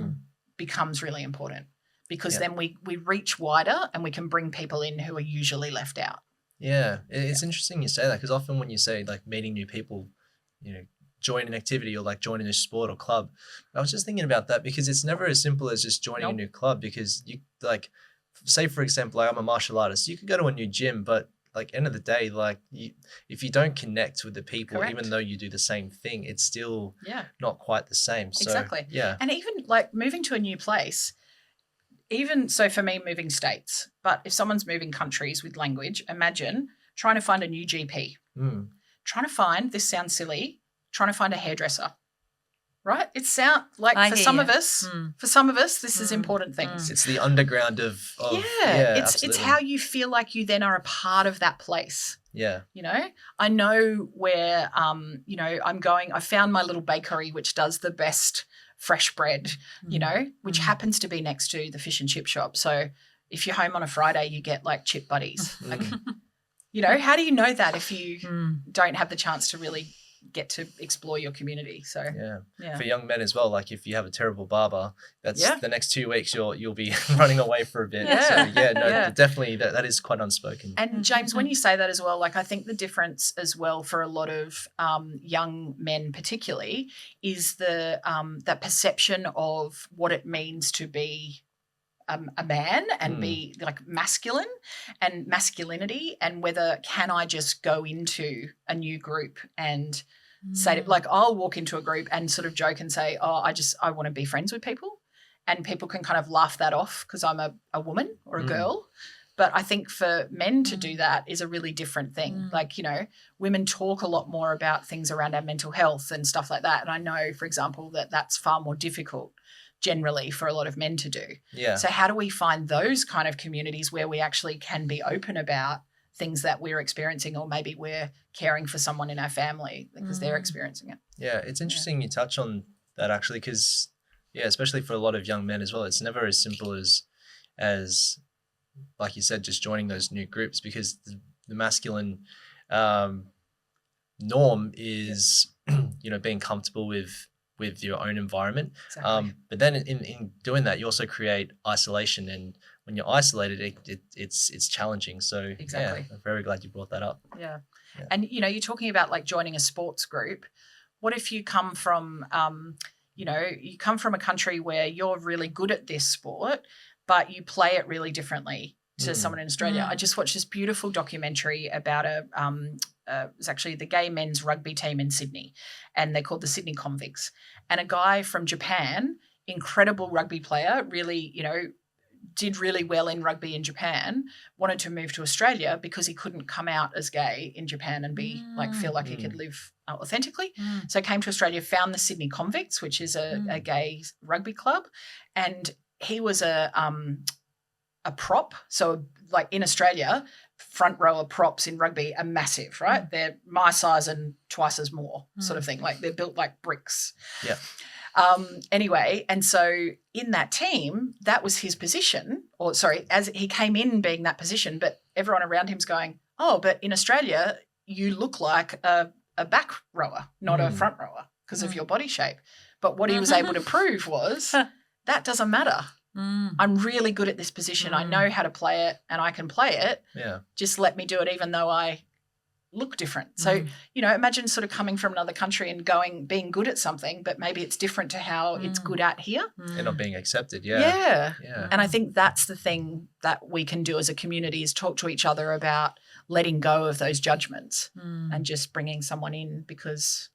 becomes really important, because then we reach wider and we can bring people in who are usually left out. Yeah, it's interesting you say that, because often when you say like meeting new people, join an activity or like joining a sport or club, I was just thinking about that, because it's never as simple as just joining a new club. Because you say for example, I'm a martial artist, you could go to a new gym, but end of the day, if you don't connect with the people, Correct. Even though you do the same thing, it's still not quite the same. So, exactly. Yeah. And even moving to a new place, even so for me, moving states, but if someone's moving countries with language, imagine trying to find a new GP, trying to find, this sounds silly, trying to find a hairdresser, right? It sounds like for some of us, this is important things. It's the underground of it's how you feel like you then are a part of that place. Yeah. I know where, I found my little bakery, which does the best fresh bread, which happens to be next to the fish and chip shop. So if you're home on a Friday, you get like chip buddies. How do you know that if you don't have the chance to really get to explore your community? So for young men as well, like if you have a terrible barber, that's the next 2 weeks you'll be running away for a bit. Definitely that is quite unspoken. And James, when you say that as well, I think the difference as well for a lot of young men particularly is the perception of what it means to be a man and be masculine and masculinity, and whether can I just go into a new group and say I'll walk into a group and sort of joke and say, I want to be friends with people, and people can kind of laugh that off because I'm a woman or a girl. But I think for men to do that is a really different thing. Women talk a lot more about things around our mental health and stuff like that. And I know, for example, that that's far more difficult generally for a lot of men to do. Yeah. So how do we find those kind of communities where we actually can be open about things that we're experiencing, or maybe we're caring for someone in our family because they're experiencing it? Yeah, it's interesting you touch on that actually, because especially for a lot of young men as well, it's never as simple as as, like you said, just joining those new groups, because the masculine norm is, being comfortable with your own environment. Exactly. But then in doing that, you also create isolation, and when you're isolated, it's challenging. So Exactly. I'm very glad you brought that up. Yeah. Yeah. And, you're talking about like joining a sports group. What if you come from, you come from a country where you're really good at this sport, but you play it really differently to someone in Australia? I just watched this beautiful documentary about it's actually the gay men's rugby team in Sydney, and they're called the Sydney Convicts. And a guy from Japan, incredible rugby player, really, did really well in rugby in Japan, wanted to move to Australia because he couldn't come out as gay in Japan and be feel like he could live authentically. So came to Australia, found the Sydney Convicts, which is a gay rugby club, and he was a prop. So like in Australia, front rower props in rugby are massive, right? They're my size and twice as more sort of thing. Like they're built like bricks. Yeah. Anyway, and so in that team, that was his position, as he came in being that position, but everyone around him's going, oh, but in Australia, you look like a back rower, not a front rower because of your body shape. But what he was able to prove was that doesn't matter. I'm really good at this position. I know how to play it and I can play it. Yeah. Just let me do it even though I look different. So, imagine sort of coming from another country and being good at something, but maybe it's different to how it's good at here. And not being accepted. Yeah. And I think that's the thing that we can do as a community is talk to each other about letting go of those judgments and just bringing someone in, because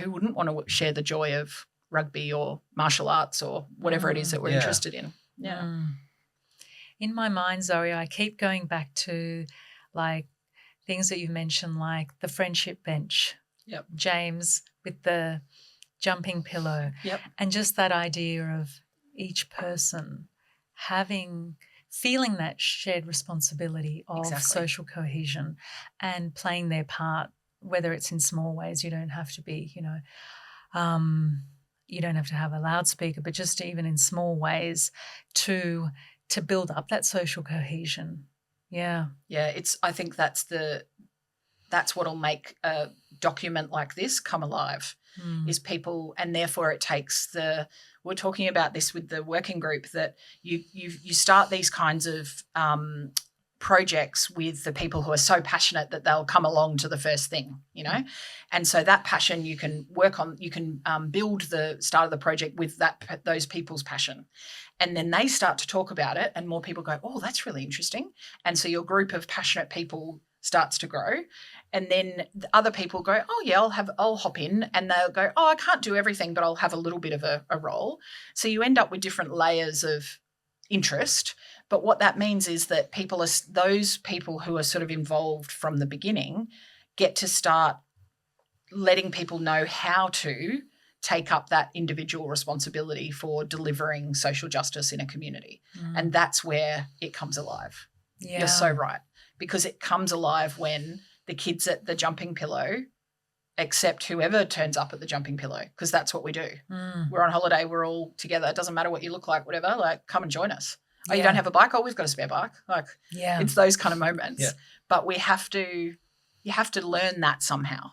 who wouldn't want to share the joy of rugby or martial arts or whatever it is that we're interested in. Yeah. In my mind, Zoe, I keep going back to like things that you mentioned, like the friendship bench. Yep. James with the jumping pillow. Yep. And just that idea of each person feeling that shared responsibility of social cohesion and playing their part, whether it's in small ways. You don't have to be, you don't have to have a loudspeaker, but just even in small ways to build up that social cohesion. Yeah. Yeah, I think that's what'll make a document like this come alive, is people, and therefore it takes we're talking about this with the working group, that you start these kinds of projects with the people who are so passionate that they'll come along to the first thing, and so that passion you can work on, you can build the start of the project with those people's passion, and then they start to talk about it and more people go, oh, that's really interesting, and so your group of passionate people starts to grow, and then the other people go, oh yeah, I'll hop in, and they'll go, oh, I can't do everything, but I'll have a little bit of a role. So you end up with different layers of interest. But what that means is that those people who are sort of involved from the beginning get to start letting people know how to take up that individual responsibility for delivering social justice in a community. And that's where it comes alive. Yeah. You're so right. Because it comes alive when the kids at the jumping pillow accept whoever turns up at the jumping pillow, because that's what we do. We're on holiday, we're all together. It doesn't matter what you look like, whatever, like come and join us. Oh, you don't have a bike? Oh, we've got a spare bike. Like, it's those kind of moments. Yeah. But you have to learn that somehow.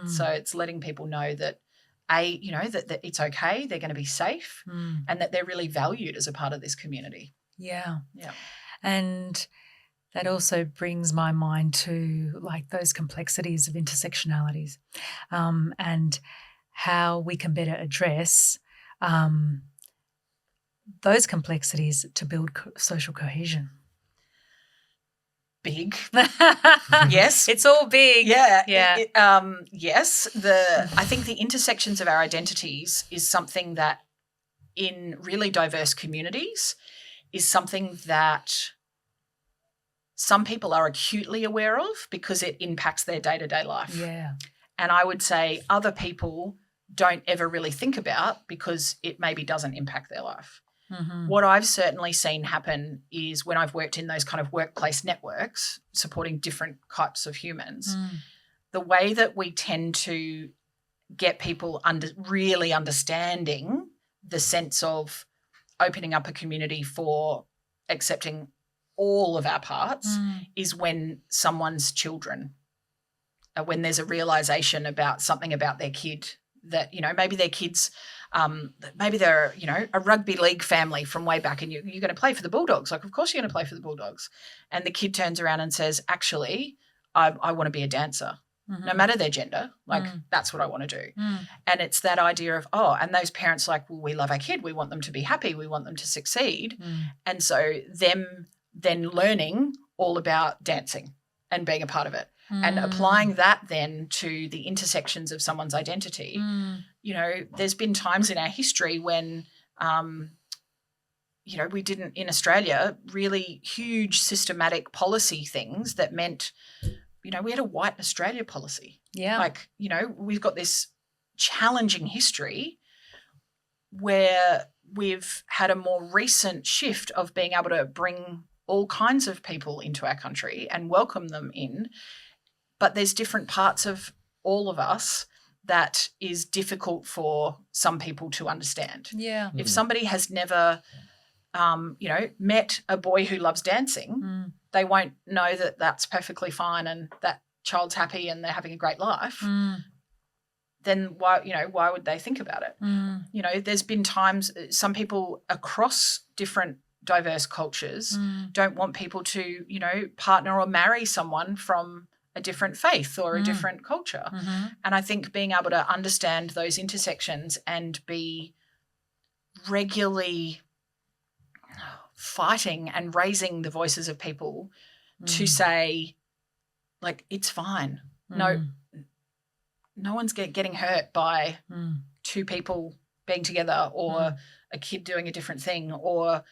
So it's letting people know that that it's okay, they're going to be safe, and that they're really valued as a part of this community. Yeah. Yeah. And that also brings my mind to like those complexities of intersectionalities, and how we can better address those complexities to build social cohesion. Big. Yes. It's all big. Yeah. Yeah. Yes. I think the intersections of our identities is something that in really diverse communities is something that some people are acutely aware of because it impacts their day-to-day life. Yeah. And I would say other people don't ever really think about because it maybe doesn't impact their life. What I've certainly seen happen is when I've worked in those kind of workplace networks supporting different types of humans, the way that we tend to get people really understanding the sense of opening up a community for accepting all of our parts is when someone's children, when there's a realization about something about their kid that, maybe their kids, maybe they're, a rugby league family from way back and you're going to play for the Bulldogs. Like, of course you're going to play for the Bulldogs. And the kid turns around and says, actually, I want to be a dancer. No matter their gender, that's what I want to do. And it's that idea of, and those parents are like, well, we love our kid. We want them to be happy. We want them to succeed. And so them then learning all about dancing and being a part of it and applying that then to the intersections of someone's identity. There's been times in our history when, we didn't, in Australia, really huge systematic policy things that meant, we had a white Australia policy. Yeah. We've got this challenging history where we've had a more recent shift of being able to bring all kinds of people into our country and welcome them in. But there's different parts of all of us that is difficult for some people to understand. Yeah. If somebody has never, met a boy who loves dancing, they won't know that that's perfectly fine and that child's happy and they're having a great life. Then why would they think about it? There's been times some people across different diverse cultures don't want people to, partner or marry someone from a different faith or a different culture. And I think being able to understand those intersections and be regularly fighting and raising the voices of people to say, like, it's fine. No one's getting hurt by two people being together or a kid doing a different thing or,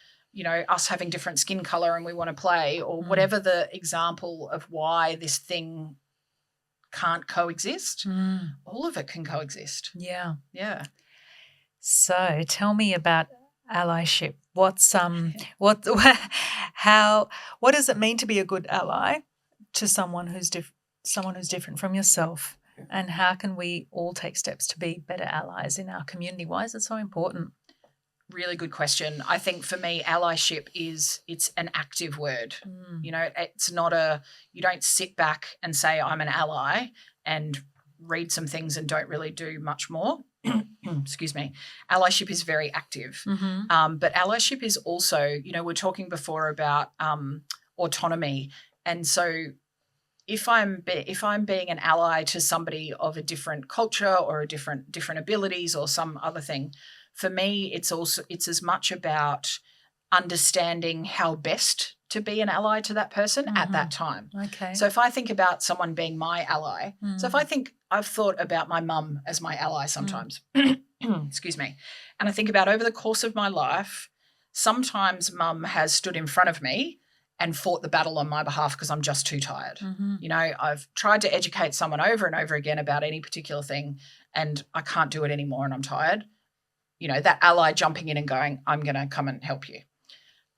us having different skin color and we want to play or whatever the example of why this thing can't coexist. All of it can coexist. Yeah. Yeah. So tell me about allyship. What does it mean to be a good ally to someone who's different from yourself, and how can we all take steps to be better allies in our community? Why is it so important? Really good question. I think for me, allyship it's an active word. It's not you don't sit back and say I'm an ally and read some things and don't really do much more. Excuse me. Allyship is very active. But allyship is also, we're talking before about autonomy. And so if I'm being an ally to somebody of a different culture or a different abilities or some other thing, for me, it's as much about understanding how best to be an ally to that person at that time. Okay. So if I think about someone being my ally, so if I've thought about my mum as my ally sometimes, excuse me, and I think about over the course of my life, sometimes mum has stood in front of me and fought the battle on my behalf because I'm just too tired. I've tried to educate someone over and over again about any particular thing and I can't do it anymore and I'm tired. That ally jumping in and going, I'm going to come and help you.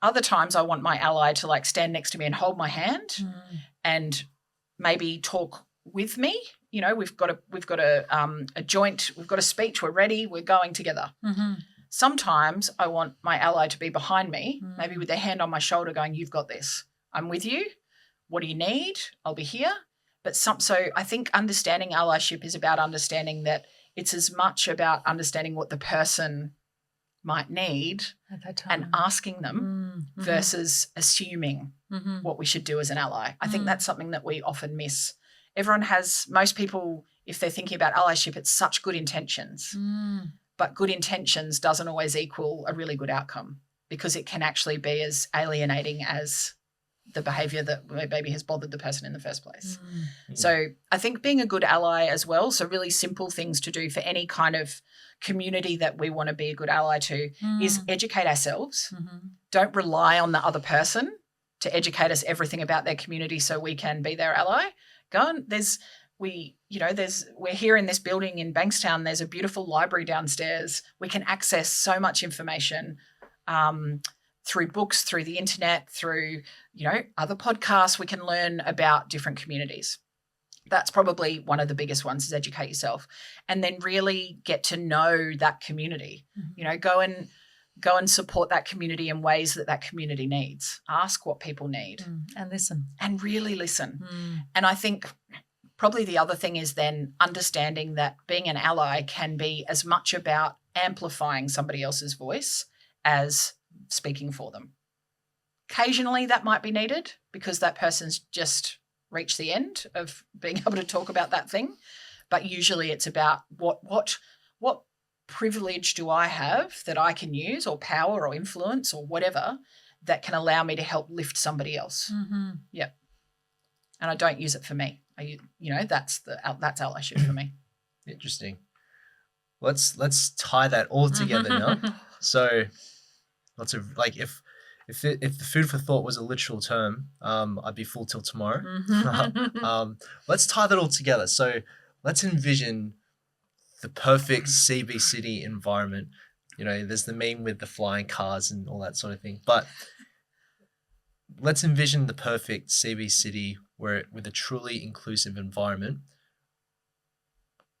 Other times I want my ally to stand next to me and hold my hand and maybe talk with me. We've got a joint, we've got a speech, we're ready, we're going together. Sometimes I want my ally to be behind me, maybe with their hand on my shoulder going, you've got this. I'm with you. What do you need? I'll be here. So I think understanding allyship is about understanding that it's as much about understanding what the person might need at that time and asking them versus assuming what we should do as an ally. I think that's something that we often miss. Most people, if they're thinking about allyship, it's such good intentions. But good intentions doesn't always equal a really good outcome because it can actually be as alienating as the behaviour that maybe has bothered the person in the first place. So I think being a good ally as well, so really simple things to do for any kind of community that we want to be a good ally to is educate ourselves. Don't rely on the other person to educate us everything about their community so we can be their ally. We're here in this building in Bankstown. There's a beautiful library downstairs. We can access so much information through books, through the internet, through, other podcasts. We can learn about different communities. That's probably one of the biggest ones is educate yourself and then really get to know that community. Go and support that community in ways that that community needs. Ask what people need. And listen. And really listen. And I think probably the other thing is then understanding that being an ally can be as much about amplifying somebody else's voice as speaking for them. Occasionally that might be needed because that person's just reached the end of being able to talk about that thing. But usually it's about what privilege do I have that I can use, or power or influence or whatever, that can allow me to help lift somebody else. Yeah. And I don't use it for me. That's allyship for me. Interesting. Let's tie that all together now. So lots of if the food for thought was a literal term, I'd be full till tomorrow. Let's tie that all together. So let's envision the perfect CBCity environment. There's the meme with the flying cars and all that sort of thing. But let's envision the perfect CBCity with a truly inclusive environment.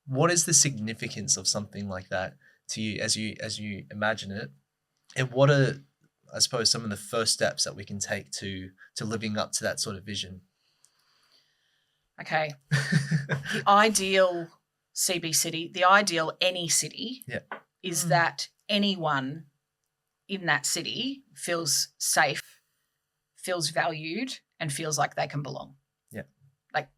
What is the significance of something like that to you as you imagine it? And what are, I suppose, some of the first steps that we can take to living up to that sort of vision? Okay. The ideal CBCity, the ideal any city, is that anyone in that city feels safe, feels valued, and feels like they can belong. Yeah. Like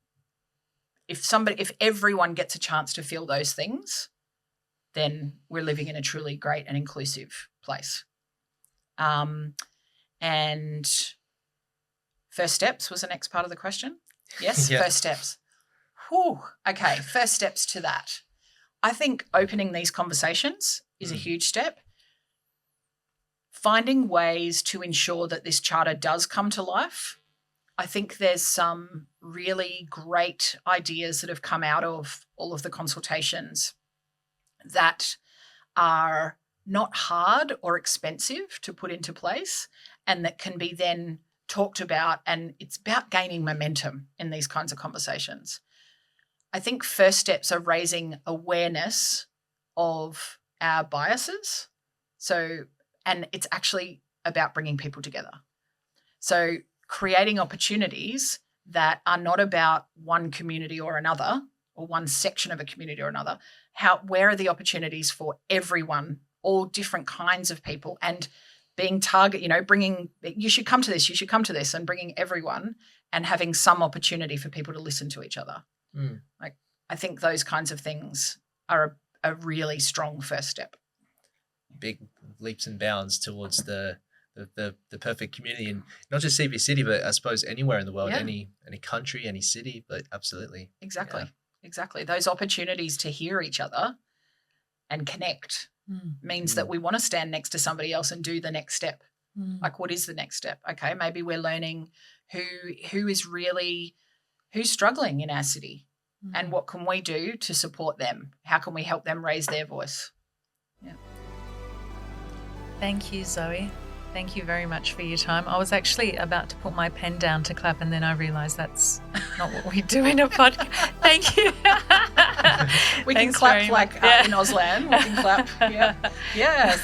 if everyone gets a chance to feel those things, then we're living in a truly great and inclusive place. And first steps was the next part of the question. Yes, First steps. Whew. Okay, first steps to that. I think opening these conversations is a huge step. Finding ways to ensure that this charter does come to life. I think there's some really great ideas that have come out of all of the consultations that are not hard or expensive to put into place, and that can be then talked about, and it's about gaining momentum in these kinds of conversations. I think first steps are raising awareness of our biases. And it's actually about bringing people together. So creating opportunities that are not about one community or another, or one section of a community or another. Where are the opportunities for everyone, all different kinds of people, and being bringing, you should come to this, and bringing everyone and having some opportunity for people to listen to each other. Like, I think those kinds of things are a really strong first step. Big leaps and bounds towards the perfect community, and not just CBCity, but I suppose anywhere in the world, any country, any city, but absolutely. Exactly. Those opportunities to hear each other and connect means that we want to stand next to somebody else and do the next step. Like, what is the next step? Okay, maybe we're learning who's struggling in our city, and what can we do to support them? How can we help them raise their voice? Yeah. Thank you, Zoe. Thank you very much for your time. I was actually about to put my pen down to clap, and then I realised that's not what we do in a podcast. Thank you. We can clap like in Auslan. We can clap. Yeah. Yes.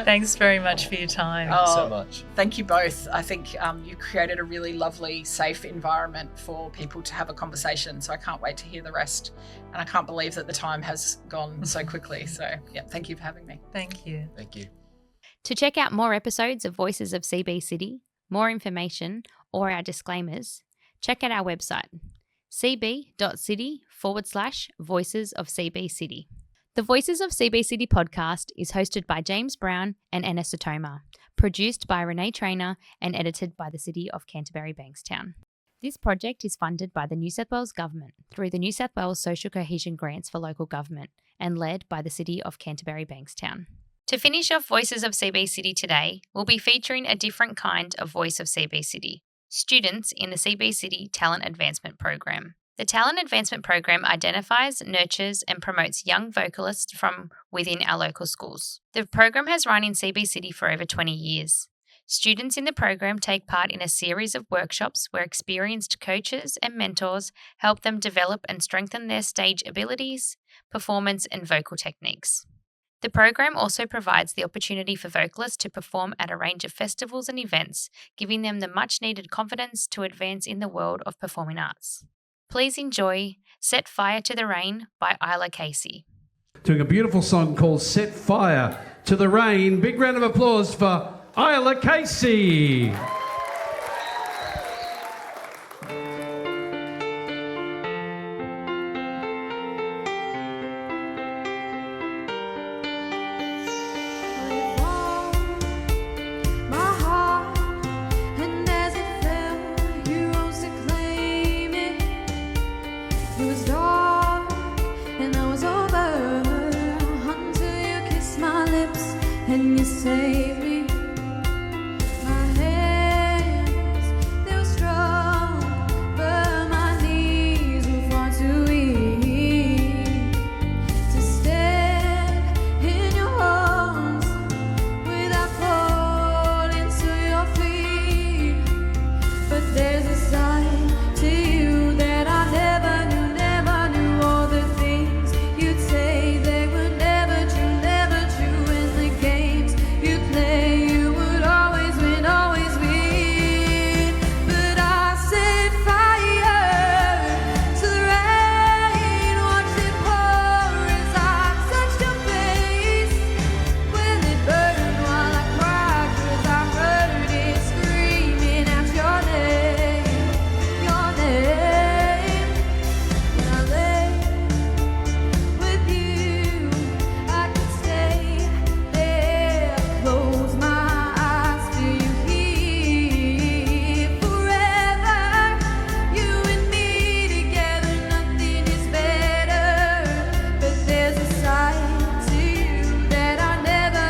Thanks very much for your time. Thank you so much. Thank you both. I think you created a really lovely, safe environment for people to have a conversation. So I can't wait to hear the rest. And I can't believe that the time has gone so quickly. So yeah, thank you for having me. Thank you. Thank you. To check out more episodes of Voices of CBCity, more information, or our disclaimers, check out our website, cb.city/Voices of CBCity. The Voices of CBCity podcast is hosted by James Brown and Anna Sotoma, produced by Renee Trainer, and edited by the City of Canterbury-Bankstown. This project is funded by the New South Wales Government through the New South Wales Social Cohesion Grants for Local Government and led by the City of Canterbury-Bankstown. To finish off Voices of CBCity today, we'll be featuring a different kind of voice of CBCity, students in the CBCity Talent Advancement Program. The Talent Advancement Program identifies, nurtures and promotes young vocalists from within our local schools. The program has run in CBCity for over 20 years. Students in the program take part in a series of workshops where experienced coaches and mentors help them develop and strengthen their stage abilities, performance and vocal techniques. The program also provides the opportunity for vocalists to perform at a range of festivals and events, giving them the much-needed confidence to advance in the world of performing arts. Please enjoy Set Fire to the Rain by Isla Casey. Doing a beautiful song called Set Fire to the Rain. Big round of applause for Isla Casey. And you saved me. My hands, they were strong, but my knees were far too weak to stand in your arms without falling to your feet. But there's a side to you that I never knew all the things you'd say. They were never true. You would always win, but I set fire to the rain, watched it pour as I touched your face. Will it burn while I cried, 'cause I heard it screaming out your name. When I lay with you, I could stay there, close my eyes, feel you here forever. You and me together, nothing is better. But there's a side to you that I never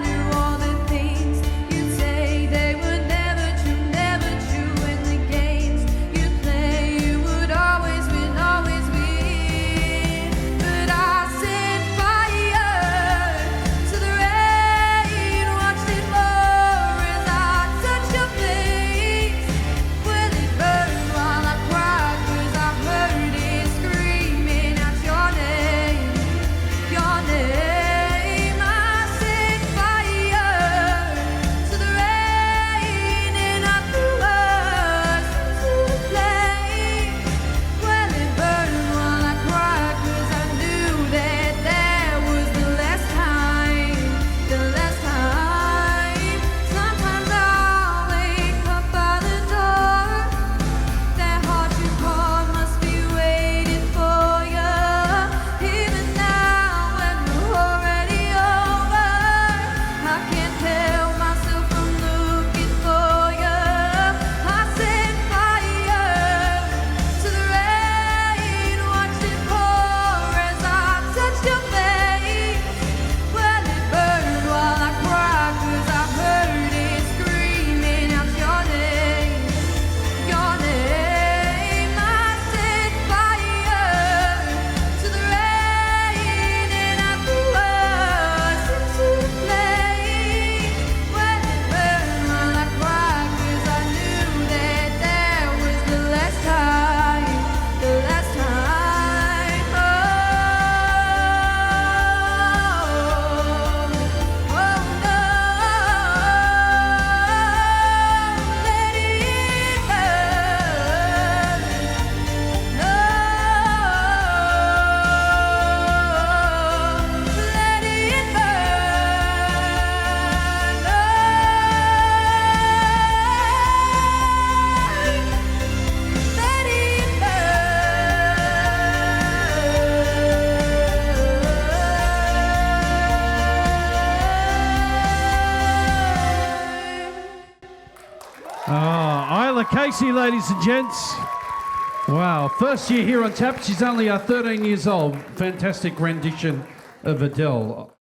knew all the things you'd say. They were never true, and the games you play, you would always win. But I set fire to the rain, watched it pour as I touched your face. Will it burn while I cried, 'cause I heard it screaming out your name. I set fire to the rain, and I threw us into the flame. Will it burn while I cried, 'cause I knew that was the last time. Sometimes I'll wake up by the door. That heart you called must be waiting for you. Even now when we're already over, I can't help myself from looking for you. I set fire to the rain, watched it pour as I touched your face. Will it burn while I cried, 'cause I heard it screaming out your name. I set fire to the rain, and I threw us into the flame. Will it burn while I cried, 'cause I knew that was the last time. Isla Casey, ladies and gents. Wow, first year here on tap. She's only 13 years old. Fantastic rendition of Adele.